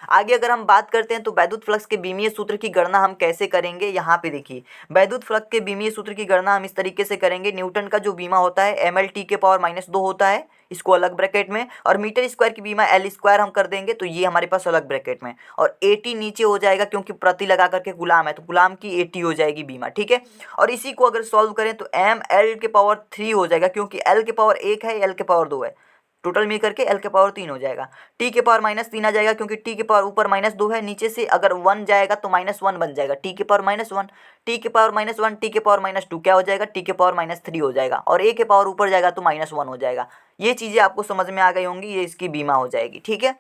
आगे अगर हम बात करते हैं तो वैद्युत फ्लक्स के बीमीय सूत्र की गणना हम कैसे करेंगे, यहाँ पे देखिए वैद्युत फ्लक्स के बीमीय सूत्र की गणना हम इस तरीके से करेंगे। न्यूटन का जो बीमा होता है ml टी के पावर -2 होता है, इसको अलग ब्रैकेट में, और मीटर स्क्वायर की बीमा एल स्क्वायर हम कर देंगे तो ये हमारे पास अलग ब्रैकेट में, और 80 नीचे हो जाएगा क्योंकि प्रति लगा करके गुलाम है तो गुलाम की 80 हो जाएगी बीमा। ठीक है, और इसी को अगर सॉल्व करें तो एम एल के पावर 3 हो जाएगा, क्योंकि एल के पावर 1 है, एल के पावर 2 है, टोटल मिल करके एल के पावर 3 हो जाएगा। टी के पावर -3 आ जाएगा क्योंकि टी के पावर ऊपर -2 है, नीचे से अगर 1 जाएगा तो -1 बन जाएगा, टी के पावर -1, टी के पावर -1, टी के पावर -2 क्या हो जाएगा? टी के पावर -3 हो जाएगा, और ए के पावर ऊपर जाएगा तो -1 हो जाएगा। ये चीज़ें आपको समझ में आ गई होंगी, ये इसकी बीमा हो जाएगी। ठीक है,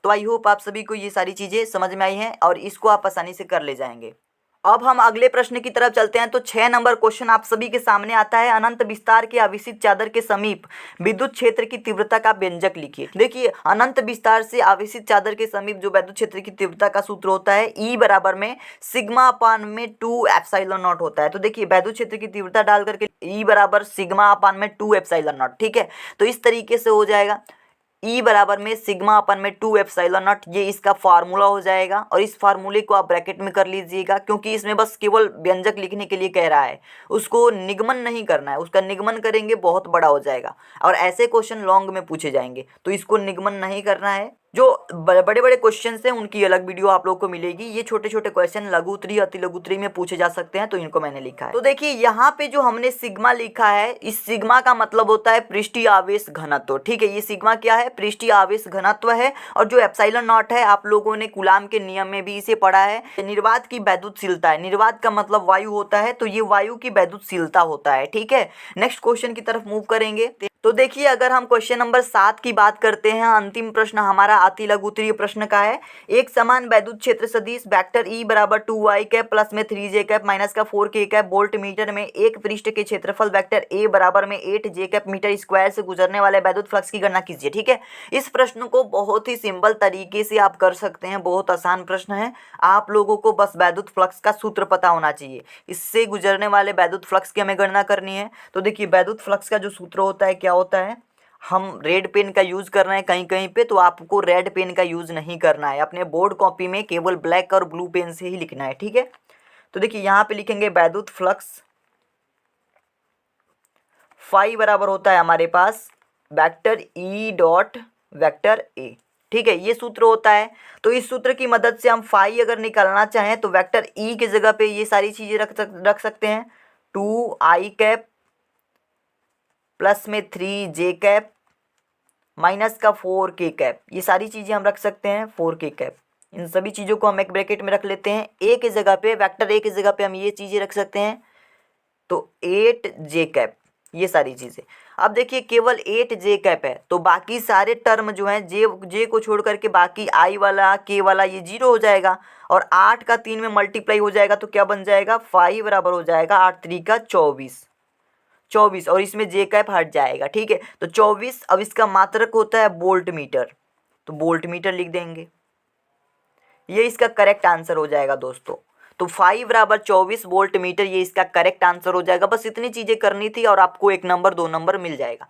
तो आई होप आप सभी को ये सारी चीज़ें समझ में आई हैं और इसको आप आसानी से कर ले जाएंगे। अब हम अगले प्रश्न की तरफ चलते हैं। तो 6 नंबर क्वेश्चन आप सभी के सामने आता है। अनंत विस्तार के आवेशित चादर के समीप विद्युत क्षेत्र की तीव्रता का व्यंजक लिखिए। देखिए अनंत विस्तार से आवेशित चादर के समीप जो विद्युत क्षेत्र की तीव्रता का सूत्र होता है ई बराबर में सिग्मा अपान में 2 एप्सिलॉन नॉट होता है। तो देखिए विद्युत क्षेत्र की तीव्रता डाल करके ई बराबर सिग्मा अपान में 2 एप्सिलॉन नॉट। ठीक है, तो इस तरीके से हो जाएगा ई बराबर में सिग्मा अपन में 2 एप्सिलॉन नॉट, ये इसका फार्मूला हो जाएगा। और इस फार्मूले को आप ब्रैकेट में कर लीजिएगा क्योंकि इसमें बस केवल व्यंजक लिखने के लिए कह रहा है, उसको निगमन नहीं करना है। उसका निगमन करेंगे बहुत बड़ा हो जाएगा और ऐसे क्वेश्चन लॉन्ग में पूछे जाएंगे, तो इसको निगमन नहीं करना है। जो बड़े बड़े क्वेश्चन हैं उनकी अलग वीडियो आप लोग को मिलेगी। ये छोटे छोटे क्वेश्चन लघु उत्तरी अति लघु उत्तरी में पूछे जा सकते हैं, तो इनको मैंने लिखा है। तो देखिए यहाँ पे जो हमने सिग्मा लिखा है, इस सिग्मा का मतलब होता है पृष्ठीय आवेश घनत्व। ठीक है, ये सिग्मा क्या है? पृष्ठीय आवेश घनत्व है। और जो एप्सिलॉन नॉट है आप लोगों ने कूलाम के नियम में भी इसे पढ़ा है, निर्वात की वैद्युतशीलता है। निर्वात का मतलब वायु होता है, तो ये वायु की वैद्युतशीलता होता है। ठीक है, नेक्स्ट क्वेश्चन की तरफ मूव करेंगे। तो देखिए अगर हम क्वेश्चन नंबर 7 की बात करते हैं, अंतिम प्रश्न हमारा अति लघु उत्तरीय प्रश्न का है। एक समान वैद्युत क्षेत्र सदिश वेक्टर ई बराबर 2y कैप प्लस में 3j कैप माइनस का 4k कैप वोल्ट मीटर में एक पृष्ठ के क्षेत्रफल वेक्टर ए बराबर में 8j कैप मीटर स्क्वायर से गुजरने वाले वैद्युत फ्लक्स की गणना कीजिए। ठीक है, इस प्रश्न को बहुत ही सिंपल तरीके से आप कर सकते हैं, बहुत आसान प्रश्न है। आप लोगों को बस वैद्युत फ्लक्स का सूत्र पता होना चाहिए, इससे गुजरने वाले वैद्युत फ्लक्स की हमें गणना करनी है। तो देखिए वैद्युत फ्लक्स का जो सूत्र होता है क्या होता है, हम रेड पेन का यूज़ कर रहे हैं कहीं कहीं पे, तो आपको रेड पेन का यूज़ नहीं करना है। अपने बोर्ड कॉपी में केवल ब्लैक और ब्लू पेन से ही लिखना है। ठीक है, तो देखिए यहाँ पे लिखेंगे वैद्युत फ्लक्स फाई बराबर होता है हमारे पास vector E dot vector A. ठीक है, ये सूत्र होता है। तो इस सूत्र की मदद से हम फाई अगर निकालना चाहें तो वेक्टर ई की जगह पे ये सारी चीज़ें रख सकते हैं। 2i कैप प्लस में 3j कैप माइनस का 4k कैप, ये सारी चीज़ें हम रख सकते हैं। 4k कैप, इन सभी चीज़ों को हम एक ब्रैकेट में रख लेते हैं। ए की जगह पे वेक्टर ए की जगह पे हम ये चीज़ें रख सकते हैं, तो 8j कैप, ये सारी चीज़ें। अब देखिए केवल 8 जे कैप है, तो बाकी सारे टर्म जो हैं जे जे को छोड़ करके बाकी आई वाला के वाला ये 0 हो जाएगा, और 8 का 3 में मल्टीप्लाई हो जाएगा तो क्या बन जाएगा 5 बराबर हो जाएगा 8 3 का 24, 24 और इसमें जे कैप हट जाएगा। ठीक है, तो 24। अब इसका मात्रक होता है वोल्ट मीटर, तो वोल्ट मीटर लिख देंगे, ये इसका करेक्ट आंसर हो जाएगा दोस्तों। तो 5 बराबर 24 वोल्ट मीटर, ये इसका करेक्ट आंसर हो जाएगा। बस इतनी चीज़ें करनी थी और आपको 1 नंबर 2 नंबर मिल जाएगा।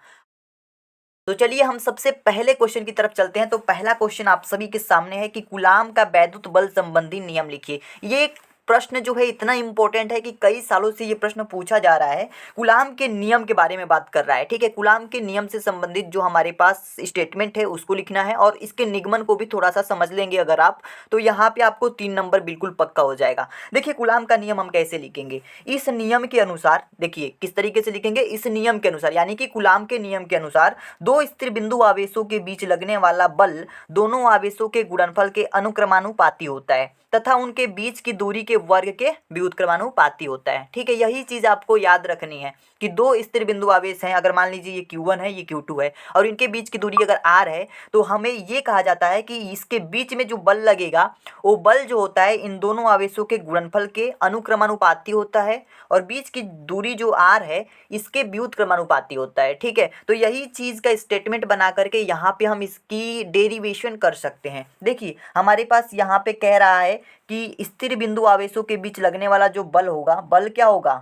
तो चलिए हम सबसे पहले क्वेश्चन की तरफ चलते हैं। तो पहला क्वेश्चन आप सभी के सामने है कि कूलाम का वैद्युत बल संबंधी नियम लिखिए। ये प्रश्न जो है इतना इंपॉर्टेंट है कि कई सालों से ये प्रश्न पूछा जा रहा है। कूलाम के नियम के बारे में बात कर रहा है। ठीक है, कूलाम के नियम से संबंधित जो हमारे पास स्टेटमेंट है उसको लिखना है, और इसके निगमन को भी थोड़ा सा समझ लेंगे अगर आप, तो यहाँ पे आपको 3 नंबर बिल्कुल पक्का हो जाएगा। देखिए कूलाम का नियम हम कैसे लिखेंगे, इस नियम के अनुसार, देखिए किस तरीके से लिखेंगे, इस नियम के अनुसार, यानी कि कूलाम के नियम के अनुसार दो स्थिर बिंदु आवेशों के बीच लगने वाला बल दोनों आवेशों के गुणनफल के अनुक्रमानुपाती होता है तथा उनके बीच की दूरी के वर्ग के व्युत्क्रमानुपाती होता है। ठीक है, यही चीज़ आपको याद रखनी है कि दो स्थिर बिंदु आवेश हैं, अगर मान लीजिए ये Q1 है ये Q2 है और इनके बीच की दूरी अगर R है, तो हमें ये कहा जाता है कि इसके बीच में जो बल लगेगा वो बल जो होता है इन दोनों आवेशों के गुणनफल के अनुक्रमानुपाती होता है, और बीच की दूरी जो R है इसके व्युत्क्रमानुपाती होता है। ठीक है, तो यही चीज़ का स्टेटमेंट बना करके यहाँ पे हम इसकी डेरिवेशन कर सकते हैं। देखिए हमारे पास यहाँ पे कह रहा है कि स्थिर बिंदु आवेशों के बीच लगने वाला जो बल होगा, बल क्या होगा,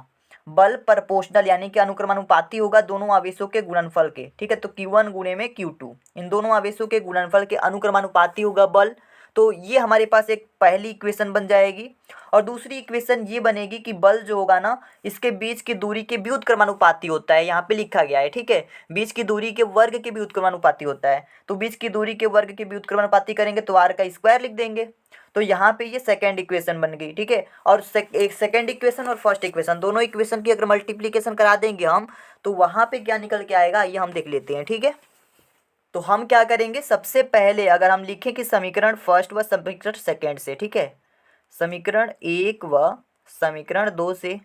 बल प्रोपोर्शनल यानी कि अनुक्रमानुपाती होगा दोनों आवेशों के गुणनफल के। ठीक है, तो Q1 गुणे में Q2, इन दोनों आवेशों के गुणनफल के अनुक्रमानुपाती होगा बल। तो ये हमारे पास एक पहली इक्वेशन बन जाएगी, और दूसरी इक्वेशन ये बनेगी कि बल जो होगा ना इसके बीच की दूरी के व्युत्क्रमानुपाती होता है, यहाँ पे लिखा गया है। ठीक है, बीच की दूरी के वर्ग के व्युत्क्रमानुपाती होता है, तो बीच की दूरी के वर्ग के व्युत्क्रमानुपाती करेंगे तो r का स्क्वायर लिख देंगे। तो यहाँ पे ये सेकंड इक्वेशन बन गई। ठीक है, और एक सेकंड इक्वेशन और फर्स्ट इक्वेशन दोनों इक्वेशन की अगर मल्टीप्लिकेशन करा देंगे हम, तो वहाँ पे क्या निकल के आएगा ये हम देख लेते हैं। ठीक है, तो हम क्या करेंगे, सबसे पहले अगर हम लिखें कि समीकरण फर्स्ट व समीकरण सेकंड से, ठीक है, समीकरण 1 व समीकरण 2 से,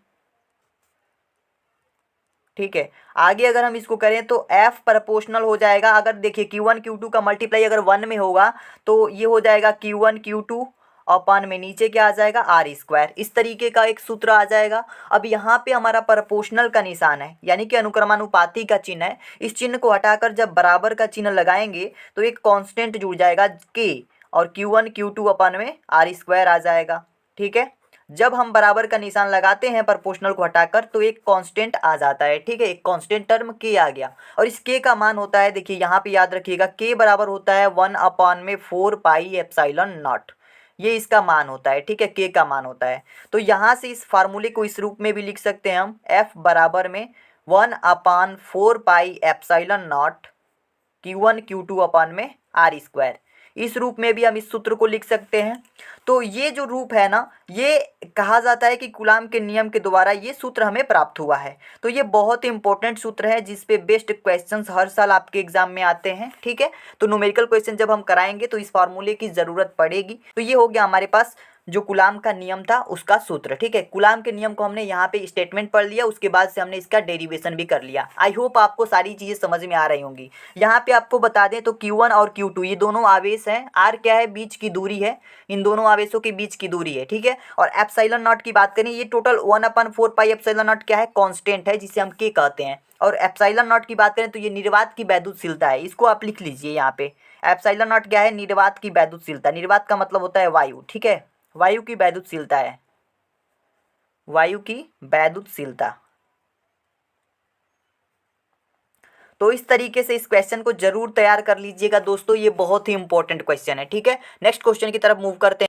ठीक है, आगे अगर हम इसको करें तो F प्रोपोर्शनल हो जाएगा। अगर देखिए Q1 Q2 का मल्टीप्लाई अगर 1 में होगा तो ये हो जाएगा Q1 Q2 अपन में नीचे क्या आ जाएगा R स्क्वायर, इस तरीके का एक सूत्र आ जाएगा। अब यहाँ पे हमारा प्रोपोर्शनल का निशान है यानी कि अनुक्रमानुपाती का चिन्ह है, इस चिन्ह को हटाकर जब बराबर का चिन्ह लगाएंगे तो एक कांस्टेंट जुड़ जाएगा K, और Q1 Q2 अपन में R स्क्वायर आ जाएगा। ठीक है, जब हम बराबर का निशान लगाते हैं प्रोपोर्शनल को हटाकर तो एक कांस्टेंट आ जाता है। ठीक है, एक कांस्टेंट टर्म K आ गया, और इस K का मान होता है, देखिए यहाँ पे याद रखिएगा K बराबर होता है 1/4 पाई एप्सिलॉन नॉट, ये इसका मान होता है। ठीक है, K का मान होता है। तो यहाँ से इस फार्मूले को इस रूप में भी लिख सकते हैं हम, F बराबर में 1/4 pi epsilon naught Q1 Q2 अपन में R स्क्वायर, इस रूप में भी हम इस सूत्र को लिख सकते हैं। तो ये जो रूप है ना, ये कहा जाता है कि कूलाम के नियम के द्वारा ये सूत्र हमें प्राप्त हुआ है। तो ये बहुत ही इंपॉर्टेंट सूत्र है जिस पे बेस्ट क्वेश्चंस हर साल आपके एग्जाम में आते हैं। ठीक है, तो न्यूमेरिकल क्वेश्चन जब हम कराएंगे तो इस फार्मूले की ज़रूरत पड़ेगी। तो ये हो गया हमारे पास जो कूलाम का नियम था उसका सूत्र। ठीक है, कूलाम के नियम को हमने यहाँ पे स्टेटमेंट पढ़ लिया, उसके बाद से हमने इसका डेरिवेशन भी कर लिया। आई होप आपको सारी चीज़ें समझ में आ रही होंगी। यहाँ पे आपको बता दें तो Q1 और Q2 ये दोनों आवेश हैं, R क्या है, बीच की दूरी है, इन दोनों आवेशों के बीच की दूरी है। ठीक है, और एप्सिलॉन नॉट की बात करें, ये टोटल 1/4 पाई एप्सिलॉन नॉट क्या है, कांस्टेंट है जिसे हम K कहते हैं। और एप्सिलॉन नॉट की बात करें तो ये निर्वात की वैद्युतशीलता है, इसको आप लिख लीजिए यहाँ पे। एप्सिलॉन नॉट क्या है, निर्वात की वैद्युतशीलता, निर्वात का मतलब होता है वायु। ठीक है, वायु की वैद्युतशीलता है, वायु की वैद्युतशीलता। तो इस तरीके से इस क्वेश्चन को जरूर तैयार कर लीजिएगा दोस्तों, ये बहुत ही इंपॉर्टेंट क्वेश्चन है। ठीक है, नेक्स्ट क्वेश्चन की तरफ मूव करते हैं।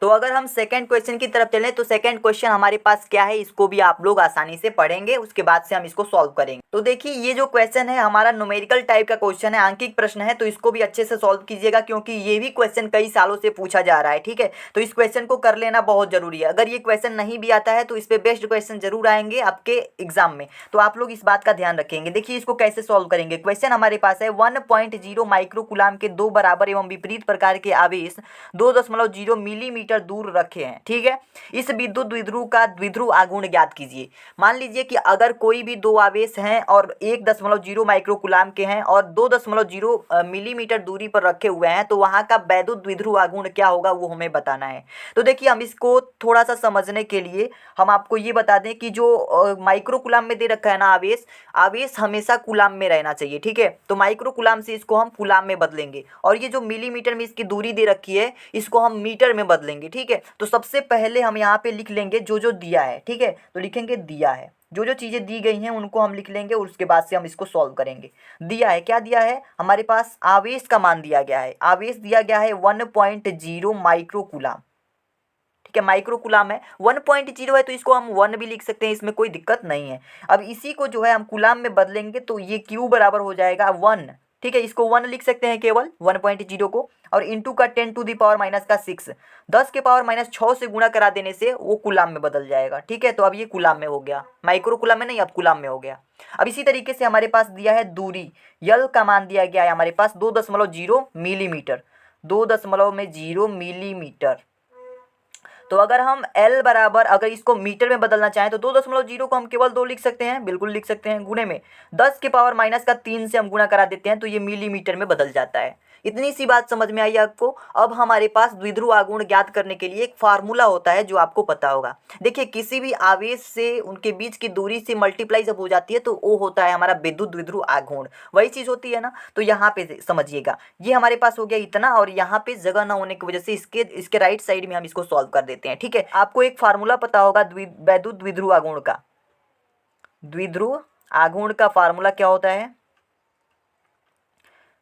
तो अगर हम सेकंड क्वेश्चन की तरफ चलें तो सेकंड क्वेश्चन हमारे पास क्या है, इसको भी आप लोग आसानी से पढ़ेंगे, उसके बाद से हम इसको सॉल्व करेंगे। तो देखिए ये जो क्वेश्चन है हमारा न्यूमेरिकल टाइप का क्वेश्चन है, आंकिक प्रश्न है, तो इसको भी अच्छे से सॉल्व कीजिएगा क्योंकि ये भी क्वेश्चन कई सालों से पूछा जा रहा है। ठीक है, तो इस क्वेश्चन को कर लेना बहुत जरूरी है। अगर ये क्वेश्चन नहीं भी आता है तो इस पर बेस्ट क्वेश्चन जरूर आएंगे आपके एग्जाम में, तो आप लोग इस बात का ध्यान रखेंगे। देखिए इसको कैसे सॉल्व करेंगे। क्वेश्चन हमारे पास है 1.0 माइक्रो कूलाम के दो बराबर एवं विपरीत प्रकार के आवेश 2.0 मिलीमीटर मिलीमीटर दूर रखे हैं। ठीक है, इस विद्युत द्विध्रुव का द्विध्रुव आघूर्ण ज्ञात कीजिए। मान लीजिए कि अगर कोई भी दो आवेश हैं और 1.0 माइक्रो कूलाम के हैं और 2.0 मिलीमीटर दूरी पर रखे हुए हैं, तो वहाँ का वैद्युत द्विध्रुव आघूर्ण क्या होगा वो हमें बताना है। तो देखिए, हम इसको थोड़ा सा समझने के लिए हम आपको ये बता दें कि जो माइक्रो कूलाम में दे रखा है ना आवेश, आवेश हमेशा कूलाम में रहना चाहिए। ठीक है, तो माइक्रो कूलाम से इसको हम कूलाम में बदलेंगे और ये जो मिलीमीटर में इसकी दूरी दे रखी है इसको हम मीटर में बदलेंगे। ठीक है, तो सबसे पहले हम यहाँ पे लिख लेंगे जो जो दिया है। ठीक है, तो लिखेंगे दिया है, जो जो चीज़ें दी गई हैं उनको हम लिख लेंगे और उसके बाद से हम इसको सॉल्व करेंगे। दिया है, क्या दिया है हमारे पास, आवेश का मान दिया गया है। आवेश दिया गया है 1.0 माइक्रो कूलाम। ठीक है, माइक्रो कूलाम है, 1.0 है तो इसको हम 1 भी लिख सकते हैं, इसमें कोई दिक्कत नहीं है। अब इसी को जो है हम कूलाम में बदलेंगे तो ये Q बराबर हो जाएगा 1। ठीक है, इसको 1 लिख सकते हैं केवल 1.0 को, और इंटू का 10⁻⁻6, 10⁻⁻6 से गुणा करा देने से वो कूलाम में बदल जाएगा। ठीक है, तो अब ये कूलाम में हो गया, माइक्रो कूलाम में नहीं, अब कूलाम में हो गया। अब इसी तरीके से हमारे पास दिया है दूरी, यल का मान दिया गया है हमारे पास 2.0 मिलीमीटर, 2.0 मिलीमीटर। तो अगर हम L बराबर, अगर इसको मीटर में बदलना चाहें तो 2.0 को हम केवल 2 लिख सकते हैं, बिल्कुल लिख सकते हैं, गुणे में 10⁻⁻3 से हम गुणा करा देते हैं तो ये मिलीमीटर में बदल जाता है। इतनी सी बात समझ में आई आपको। अब हमारे पास द्विध्रुव आघूर्ण ज्ञात करने के लिए एक फार्मूला होता है जो आपको पता होगा। देखिए, किसी भी आवेश से उनके बीच की दूरी से मल्टीप्लाई जब हो जाती है तो वो होता है हमारा विद्युत द्विध्रुव आघूर्ण, वही चीज़ होती है ना। तो यहाँ पे समझिएगा, ये हमारे पास हो गया इतना, और यहाँ पे जगह ना होने की वजह से इसके राइट साइड में हम इसको सॉल्व कर देते हैं। ठीक है, आपको एक फार्मूला पता होगा वैद्युत द्विध्रुव आघूर्ण का। द्विध्रुव आघूर्ण का फार्मूला क्या होता है,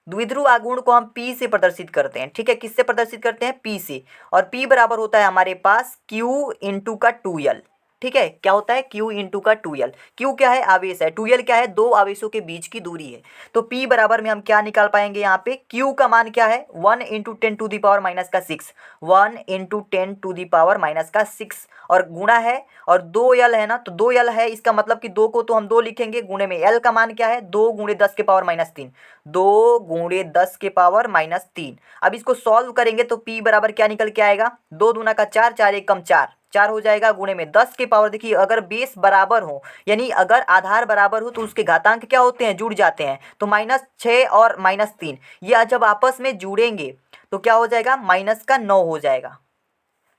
द्विध्रुव आघूर्ण को हम P से प्रदर्शित करते हैं। ठीक है, किससे प्रदर्शित करते हैं, P से, और P बराबर होता है हमारे पास Q इंटू का 2L। ठीक है, क्या होता है, Q इंटू का 2L। Q क्या है, आवेश है, 2L क्या है, दो आवेशों के बीच की दूरी है। तो P बराबर में हम क्या निकाल पाएंगे, यहाँ पे Q का मान क्या है, 1 इंटू 10⁻⁻6, 1 इंटू 10⁻⁻6, और गुणा है, और 2L है ना, तो 2L है, इसका मतलब कि 2 को तो हम 2 लिखेंगे, गुणे में L का मान क्या है, 2 गुणे 10⁻⁻3, 2 गुणे 10⁻⁻3। अब इसको सॉल्व करेंगे तो P बराबर क्या निकल के आएगा, 2 दूना का 4, 4 एक कम 4, 4 हो जाएगा, गुणे में 10 के पावर। देखिए, अगर बेस बराबर हो, यानी अगर आधार बराबर हो तो उसके घातांक क्या होते हैं, जुड़ जाते हैं। तो -6 और -3 ये जब आपस में जुड़ेंगे तो क्या हो जाएगा, -9 हो जाएगा।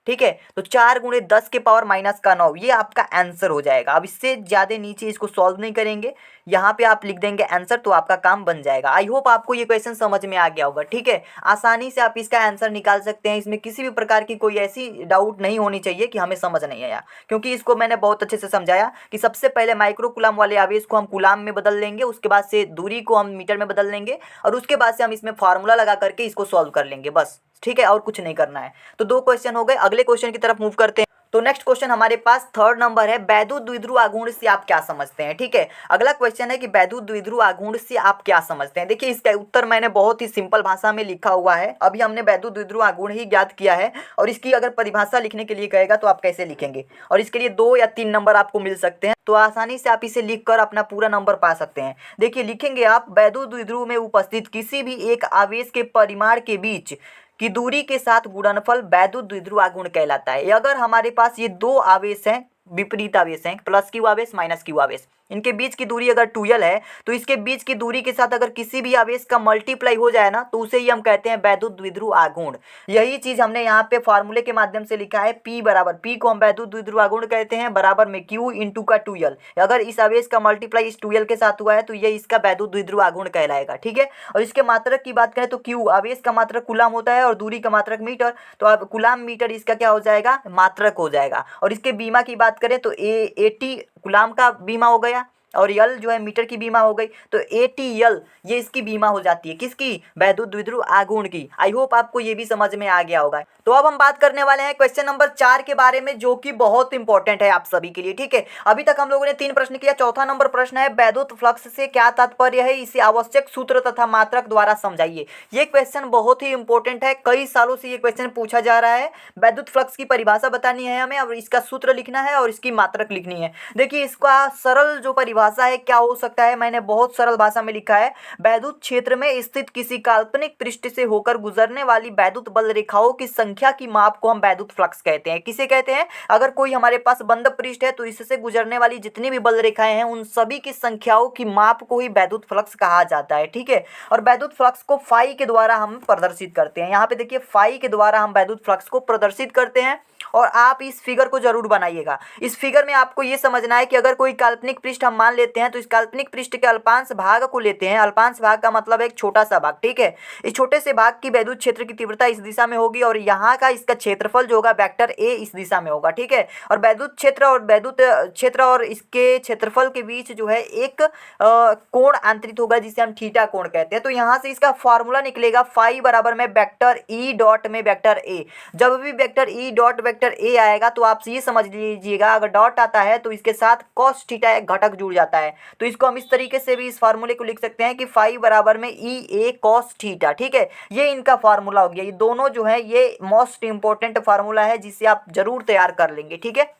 ठीक है, तो 4 गुणे 10⁻⁻9 ये आपका आंसर हो जाएगा। अब इससे ज़्यादा नीचे इसको सॉल्व नहीं करेंगे, यहाँ पे आप लिख देंगे आंसर, तो आपका काम बन जाएगा। आई होप आपको ये क्वेश्चन समझ में आ गया होगा। ठीक है, आसानी से आप इसका आंसर निकाल सकते हैं, इसमें किसी भी प्रकार की कोई ऐसी डाउट नहीं होनी चाहिए कि हमें समझ नहीं आया, क्योंकि इसको मैंने बहुत अच्छे से समझाया कि सबसे पहले माइक्रो कूलाम वाले आवेश को हम कूलाम में बदल लेंगे, उसके बाद से दूरी को हम मीटर में बदल लेंगे, और उसके बाद से हम इसमें फार्मूला लगा करके इसको सॉल्व कर लेंगे बस। ठीक है, और कुछ नहीं करना है। तो 2 क्वेश्चन हो गए, अगले क्वेश्चन की तरफ मूव करते हैं। तो नेक्स्ट क्वेश्चन हमारे पास 3rd नंबर है, वैद्युत द्विध्रुव आघूर्ण से आप क्या समझते हैं। ठीक है, अगला क्वेश्चन है कि वैद्युत द्विध्रुव आघूर्ण से आप क्या समझते हैं। देखिए, इसका उत्तर मैंने बहुत ही सिंपल भाषा में लिखा हुआ है। अभी हमने वैद्युत द्विध्रुव आघूर्ण ही ज्ञात किया है, और इसकी अगर परिभाषा लिखने के लिए कहेगा तो आप कैसे लिखेंगे, और इसके लिए 2 या 3 नंबर आपको मिल सकते हैं, तो आसानी से आप इसे लिखकर अपना पूरा नंबर पा सकते हैं। देखिए, लिखेंगे आप, वैद्युत द्विध्रुव में उपस्थित किसी भी एक आवेश के परिमाण के बीच की दूरी के साथ गुणनफल वैद्युत द्विध्रुव आघूर्ण कहलाता है। अगर हमारे पास ये 2 आवेश हैं, विपरीत आवेश हैं, प्लस Q आवेश माइनस Q आवेश, इनके बीच की दूरी अगर 2L है तो इसके बीच की दूरी के साथ अगर किसी भी आवेश का मल्टीप्लाई हो जाए ना तो उसे ही हम कहते हैं वैद्युत द्विध्रुव आघूर्ण। यही चीज़ हमने यहाँ पे फार्मूले के माध्यम से लिखा है, P बराबर, P को हम वैद्युत द्विध्रुव आघूर्ण कहते हैं, बराबर में Q इंटू का 2L। अगर इस आवेश का मल्टीप्लाई इस 2L के साथ हुआ है तो ये इसका वैद्युत द्विध्रुव आघूर्ण कहलाएगा। ठीक है, और इसके मात्रक की बात करें तो Q आवेश का मात्रक कूलाम होता है और दूरी का मात्रक मीटर, तो अब कूलाम मीटर इसका क्या हो जाएगा, मात्रक हो जाएगा। और इसके बीमा की बात करें तो 80 कूलाम का बीमा हो गया, और यल जो है मीटर की बीमा हो गई, तो ATL ये इसकी बीमा हो जाती है, किसकी, वैद्युत द्विध्रुव आघूर्ण की। आई होप आपको ये भी समझ में आ गया होगा। तो अब हम बात करने वाले हैं क्वेश्चन नंबर 4 के बारे में, जो कि बहुत इंपॉर्टेंट है आप सभी के लिए। ठीक है, अभी तक हम लोगों ने 3 प्रश्न किया, चौथा नंबर प्रश्न है, वैद्युत फ्लक्स से क्या तात्पर्य है, इसे आवश्यक सूत्र तथा मात्रक द्वारा समझाइए। ये क्वेश्चन बहुत ही इंपॉर्टेंट है, कई सालों से ये क्वेश्चन पूछा जा रहा है। वैद्युत फ्लक्स की परिभाषा बतानी है हमें, और इसका सूत्र लिखना है और इसकी मात्रक लिखनी है। देखिए, इसका सरल जो परिभाषा परिभाषा है, क्या हो सकता है, मैंने बहुत सरल भाषा में लिखा है, वैद्युत क्षेत्र में स्थित किसी काल्पनिक पृष्ठ से होकर गुजरने वाली वैद्युत बल रेखाओं की संख्या की माप को हम वैद्युत फ्लक्स कहते हैं। किसे कहते हैं? अगर कोई हमारे पास बंद पृष्ठ है तो इससे गुजरने वाली जितनी भी बल रेखाएं हैं उन सभी की संख्याओं की माप को ही वैद्युत फ्लक्स कहा जाता है। ठीक है, और वैद्युत फ्लक्स को फाई के द्वारा हम प्रदर्शित करते हैं। यहाँ पे देखिए फाई के द्वारा हम वैद्युत फ्लक्स को प्रदर्शित करते हैं। और आप इस फिगर को जरूर बनाइएगा। इस फिगर में आपको ये समझना है कि अगर कोई काल्पनिक पृष्ठ हम मान लेते हैं तो इस काल्पनिक पृष्ठ के अल्पांश भाग को लेते हैं। अल्पांश भाग का मतलब एक छोटा सा भाग। ठीक है, इस छोटे से भाग की वैद्युत क्षेत्र की तीव्रता इस दिशा में होगी और यहाँ का इसका क्षेत्रफल जो होगा वेक्टर ए इस दिशा में होगा। ठीक है, और वैद्युत क्षेत्र और इसके क्षेत्रफल के बीच जो है एक कोण आंतरित होगा जिसे हम थीटा कोण कहते हैं। तो यहाँ से इसका फॉर्मूला निकलेगा फाई बराबर में वेक्टर ई डॉट में वेक्टर ए। जब भी वेक्टर ई डॉट वेक्टर ए आएगा तो आप ये समझ लीजिएगा अगर डॉट आता है तो इसके साथ कॉस थीटा एक घटक जुड़ जाता है। तो इसको हम इस तरीके से भी इस फार्मूले को लिख सकते हैं कि फाई बराबर में ई ए कॉस थीटा। ठीक है, ये इनका फार्मूला हो गया। ये दोनों जो है ये मोस्ट इंपॉर्टेंट फार्मूला है जिसे आप जरूर तैयार कर लेंगे। ठीक है,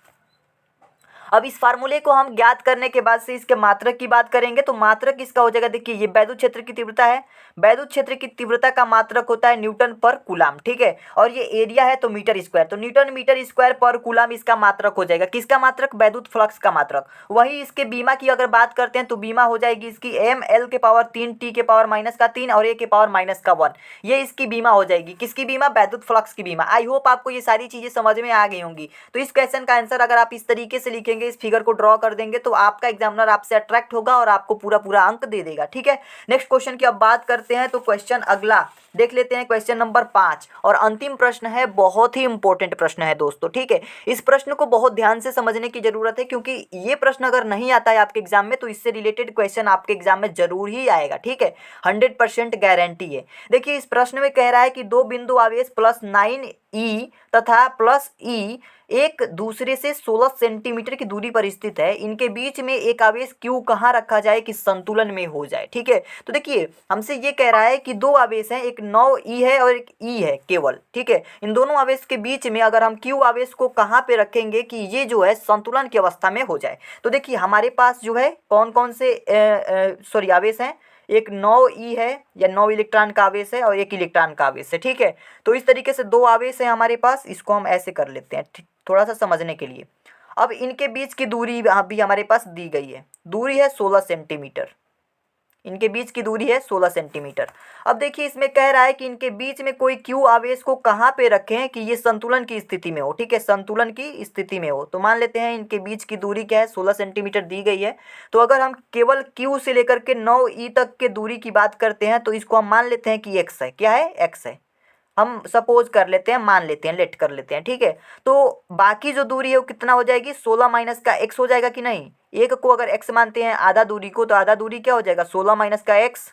अब इस फार्मूले को हम ज्ञात करने के बाद से इसके मात्रक की बात करेंगे। तो मात्रक इसका हो जाएगा, देखिए ये वैद्युत क्षेत्र की तीव्रता है। वैद्युत क्षेत्र की तीव्रता का मात्रक होता है न्यूटन पर कूलाम। ठीक है, और ये एरिया है तो मीटर स्क्वायर, तो न्यूटन मीटर स्क्वायर पर कूलाम इसका मात्रक हो जाएगा। किसका मात्रक? वैद्युत फ्लक्स का मात्रक। वही इसके बीमा की अगर बात करते हैं तो बीमा हो जाएगी इसकी एम एल के पावर 3 टी के पावर -3 और ए के पावर -1। ये इसकी बीमा हो जाएगी। किसकी बीमा? वैद्युत फ्लक्स की बीमा। आई होप आपको ये सारी चीजें समझ में आ गई होंगी। तो इस क्वेश्चन का आंसर अगर आप इस तरीके से लिखेंगे, इस फिगर को ड्रॉ कर देंगे तो आपका एग्जामिनर आपसे अट्रैक्ट होगा और आपको पूरा अंक दे देगा। ठीक है, नेक्स्ट क्वेश्चन की अब बात करते हैं। तो क्वेश्चन अगला देख लेते हैं, क्वेश्चन नंबर 5 और अंतिम प्रश्न है। बहुत ही इंपॉर्टेंट प्रश्न है दोस्तों। ठीक है, इस प्रश्न को बहुत ध्यान से समझने की जरूरत है क्योंकि ये प्रश्न अगर नहीं आता है आपके एग्जाम में तो इससे रिलेटेड क्वेश्चन आपके एग्जाम में जरूर ही आएगा। ठीक है, 100% गारंटी है। देखिए इस प्रश्न में कह रहा है कि दो बिंदु आवेश +9e तथा +e एक दूसरे से 16 सेंटीमीटर की दूरी पर स्थित है। इनके बीच में एक आवेश Q कहाँ रखा जाए कि संतुलन में हो जाए। ठीक है, तो देखिए हमसे ये कह रहा है कि दो आवेश हैं, एक 9e है और एक e है केवल। ठीक है, इन दोनों आवेश के बीच में अगर हम Q आवेश को कहाँ पे रखेंगे कि ये जो है संतुलन की अवस्था में हो जाए। तो देखिए हमारे पास जो है कौन कौन से आवेश हैं, एक 9e है या 9 इलेक्ट्रॉन का आवेश है और एक इलेक्ट्रॉन का आवेश है। ठीक है, तो इस तरीके से दो आवेश है हमारे पास। इसको हम ऐसे कर लेते हैं थोड़ा सा समझने के लिए। अब इनके बीच की दूरी भी हमारे पास दी गई है। दूरी है 16 सेंटीमीटर। इनके बीच की दूरी है 16 सेंटीमीटर। अब देखिए इसमें कह रहा है कि इनके बीच में कोई Q आवेश को कहाँ पे रखें कि ये संतुलन की स्थिति में हो। ठीक है, संतुलन की स्थिति में हो। तो मान लेते हैं इनके बीच की दूरी क्या है, 16 सेंटीमीटर दी गई है। तो अगर हम केवल Q से लेकर के 9e तक के दूरी की बात करते हैं तो इसको हम मान लेते हैं कि x है। क्या है? x है। हम सपोज कर लेते हैं, मान लेते हैं, लेट कर लेते हैं। ठीक है, तो बाकी जो दूरी है वो कितना हो जाएगी? 16 माइनस का x हो जाएगा कि नहीं। एक को अगर x मानते हैं आधा दूरी को, तो आधा दूरी क्या हो जाएगा? 16 माइनस का x।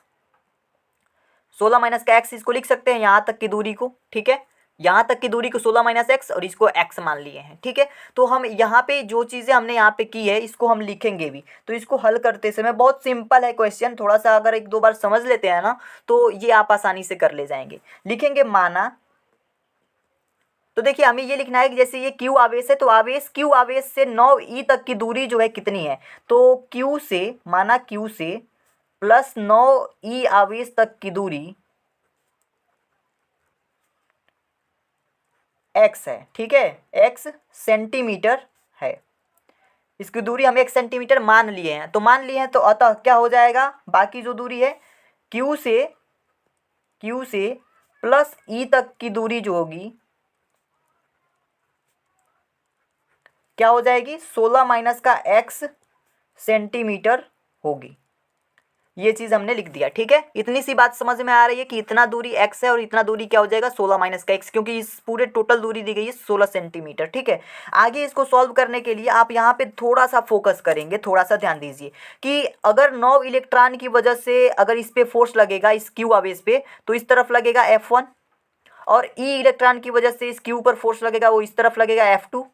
16 माइनस का x इसको लिख सकते हैं यहाँ तक की दूरी को। ठीक है, यहाँ तक की दूरी को 16 माइनस एक्स और इसको x मान लिए हैं। ठीक है, तो हम यहाँ पे जो चीज़ें हमने यहाँ पे की है इसको हम लिखेंगे भी। तो इसको हल करते समय बहुत सिंपल है क्वेश्चन, थोड़ा सा अगर एक दो बार समझ लेते हैं ना तो ये आप आसानी से कर ले जाएंगे। लिखेंगे माना, तो देखिए हमें ये लिखना है कि जैसे ये Q आवेश है तो Q आवेश से 9e तक की दूरी जो है कितनी है। तो Q से माना Q से +9e आवेश तक की दूरी x है। ठीक है, x सेंटीमीटर है। इसकी दूरी हम 1 सेंटीमीटर मान लिए हैं। तो मान लिए हैं तो अतः क्या हो जाएगा, बाकी जो दूरी है Q से +e तक की दूरी जो होगी क्या हो जाएगी? 16 माइनस का x सेंटीमीटर होगी। ये चीज़ हमने लिख दिया। ठीक है, इतनी सी बात समझ में आ रही है कि इतना दूरी x है और इतना दूरी क्या हो जाएगा? 16 माइनस का x, क्योंकि इस पूरे टोटल दूरी दी गई है 16 सेंटीमीटर। ठीक है, आगे इसको सॉल्व करने के लिए आप यहाँ पे थोड़ा सा फोकस करेंगे, थोड़ा सा ध्यान दीजिए कि अगर 9 इलेक्ट्रॉन की वजह से अगर इस पे फोर्स लगेगा, इस Q आवेश पे, तो इस तरफ लगेगा F1 और E इलेक्ट्रॉन की वजह से इस Q पर फोर्स लगेगा वो इस तरफ लगेगा F2।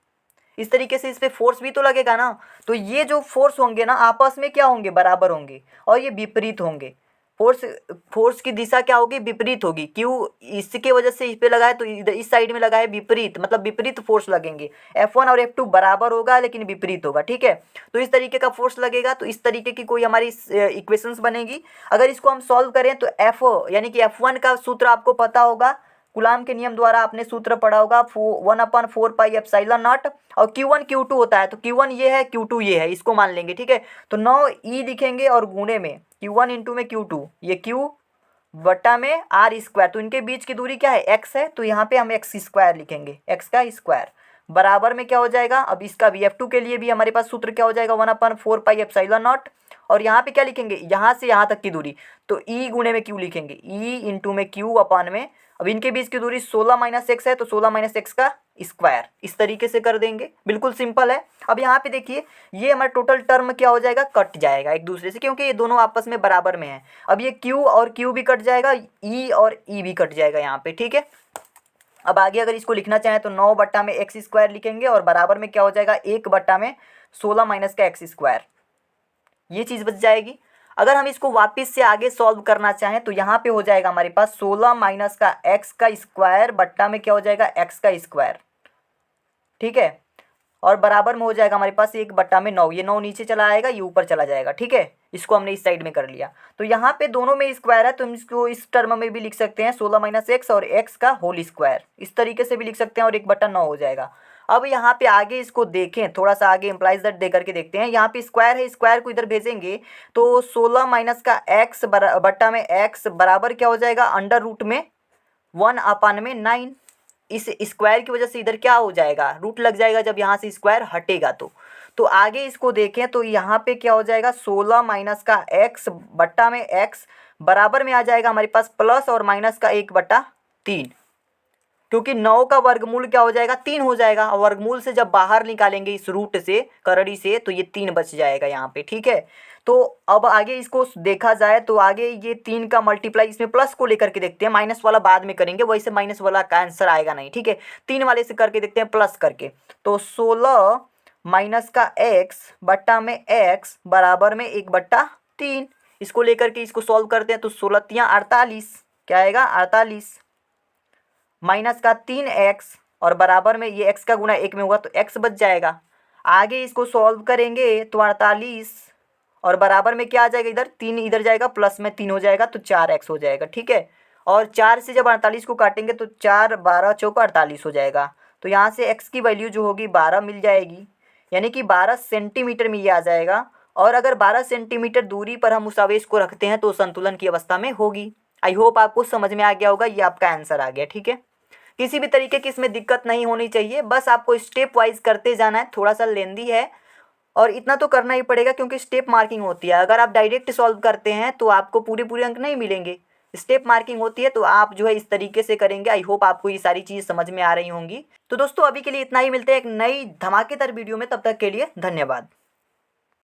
इस तरीके से इस पे फोर्स भी तो लगेगा ना। तो ये जो फोर्स होंगे ना आपस में क्या होंगे? बराबर होंगे और ये विपरीत होंगे। फोर्स फोर्स की दिशा क्या होगी, विपरीत होगी। क्यू इसके वजह से इस पे लगा है तो इधर इस साइड में लगा है, विपरीत मतलब विपरीत फोर्स लगेंगे। F1 और F2 बराबर होगा लेकिन विपरीत होगा, ठीक है। तो इस तरीके का फोर्स लगेगा, तो इस तरीके की कोई हमारी इक्वेशंस बनेगी। अगर इसको हम सॉल्व करें तो F यानी कि F1 का सूत्र आपको पता होगा, कूलाम के नियम द्वारा आपने सूत्र पढ़ा होगा, 1/4πε0। और Q1 Q2 होता है, तो Q1 ये है, Q2 ये है, इसको मान लेंगे, ठीक है। तो 9E लिखेंगे और गुणे में Q1 इंटू में Q2, ये Q बटा में आर स्क्वायर। तो इनके बीच की दूरी क्या है, x है, तो यहाँ पे हम एक्स स्क्वायर लिखेंगे, x का स्क्वायर बराबर में क्या हो जाएगा। अब इसका भी F2 के लिए भी हमारे पास सूत्र क्या हो जाएगा, 1/4πε0। और यहाँ पे क्या लिखेंगे, यहाँ से यहाँ तक की दूरी, तो E गुणे में Q लिखेंगे, E इंटू में Q अपान में। अब इनके बीच की दूरी 16 - x है, तो 16 - x का स्क्वायर, इस तरीके से कर देंगे, बिल्कुल सिंपल है। अब यहाँ पे देखिए ये हमारा टोटल टर्म क्या हो जाएगा, कट जाएगा एक दूसरे से, क्योंकि ये दोनों आपस में बराबर में है। अब ये Q और Q भी कट जाएगा, E और E भी कट जाएगा यहाँ पे, ठीक है। अब आगे अगर इसको लिखना चाहें तो 9 में एक्स स्क्वायर लिखेंगे और बराबर में क्या हो जाएगा, 1 में 16 - का एक्स स्क्वायर, ये चीज़ बच जाएगी। अगर हम इसको वापस से आगे सॉल्व करना चाहें तो यहाँ पे हो जाएगा हमारे पास 16 - का एक्स का स्क्वायर बट्टा में क्या हो जाएगा, एक्स का स्क्वायर, ठीक है। और बराबर में हो जाएगा हमारे पास 1/9, ये 9 नीचे चला आएगा, ये ऊपर चला जाएगा, ठीक है। इसको हमने इस साइड में कर लिया, तो यहाँ पे दोनों में स्क्वायर है, तो हम इसको इस टर्म में भी लिख सकते हैं 16 - x और x का होल स्क्वायर, इस तरीके से भी लिख सकते हैं, और 1/9 हो जाएगा। अब यहाँ पे आगे इसको देखें, थोड़ा सा आगे इम्प्लाइज दैट दे करके देखते हैं। यहाँ पे स्क्वायर है, स्क्वायर को इधर भेजेंगे तो 16 - का x बट्टा में x बराबर क्या हो जाएगा, अंडर रूट में 1/9। इस स्क्वायर की वजह से इधर क्या हो जाएगा, रूट लग जाएगा, जब यहाँ से स्क्वायर हटेगा तो आगे इसको देखें तो यहाँ पे क्या हो जाएगा, 16 - का x बट्टा में x बराबर में आ जाएगा हमारे पास प्लस और माइनस का 1/3, क्योंकि 9 का वर्गमूल क्या हो जाएगा, 3 हो जाएगा। और वर्गमूल से जब बाहर निकालेंगे इस रूट से, करड़ी से, तो ये 3 बच जाएगा यहाँ पे, ठीक है। तो अब आगे इसको देखा जाए तो आगे ये 3 का मल्टीप्लाई इसमें प्लस को लेकर के देखते हैं, माइनस वाला बाद में करेंगे, वैसे माइनस वाला का आंसर आएगा नहीं, ठीक है। 3 वाले से करके देखते हैं प्लस करके, तो 16 - का x बट्टा में x बराबर में 1/3। इसको लेकर के इसको सॉल्व करते हैं तो 16 × 48 क्या आएगा, 48 माइनस का 3x और बराबर में ये x का गुणा 1 में हुआ तो x बच जाएगा। आगे इसको सॉल्व करेंगे तो 48 और बराबर में क्या आ जाएगा, इधर 3 इधर जाएगा, प्लस में 3 हो जाएगा तो 4x हो जाएगा, ठीक है। और 4 से जब 48 को काटेंगे तो 4 12 चौका 48 हो जाएगा। तो यहाँ से x की वैल्यू जो होगी 12 मिल जाएगी, यानी कि 12 सेंटीमीटर में ये आ जाएगा। और अगर 12 सेंटीमीटर दूरी पर हम उस आवेश को रखते हैं तो संतुलन की अवस्था में होगी। आई होप आपको समझ में आ गया होगा, ये आपका आंसर आ गया, ठीक है। किसी भी तरीके की इसमें दिक्कत नहीं होनी चाहिए, बस आपको स्टेप वाइज करते जाना है। थोड़ा सा लेंदी है और इतना तो करना ही पड़ेगा क्योंकि स्टेप मार्किंग होती है। अगर आप डायरेक्ट सॉल्व करते हैं तो आपको पूरे पूरे अंक नहीं मिलेंगे, स्टेप मार्किंग होती है, तो आप जो है इस तरीके से करेंगे। आई होप आपको ये सारी चीज़ समझ में आ रही होंगी। तो दोस्तों अभी के लिए इतना ही, मिलते हैं एक नई धमाकेदार वीडियो में, तब तक के लिए धन्यवाद।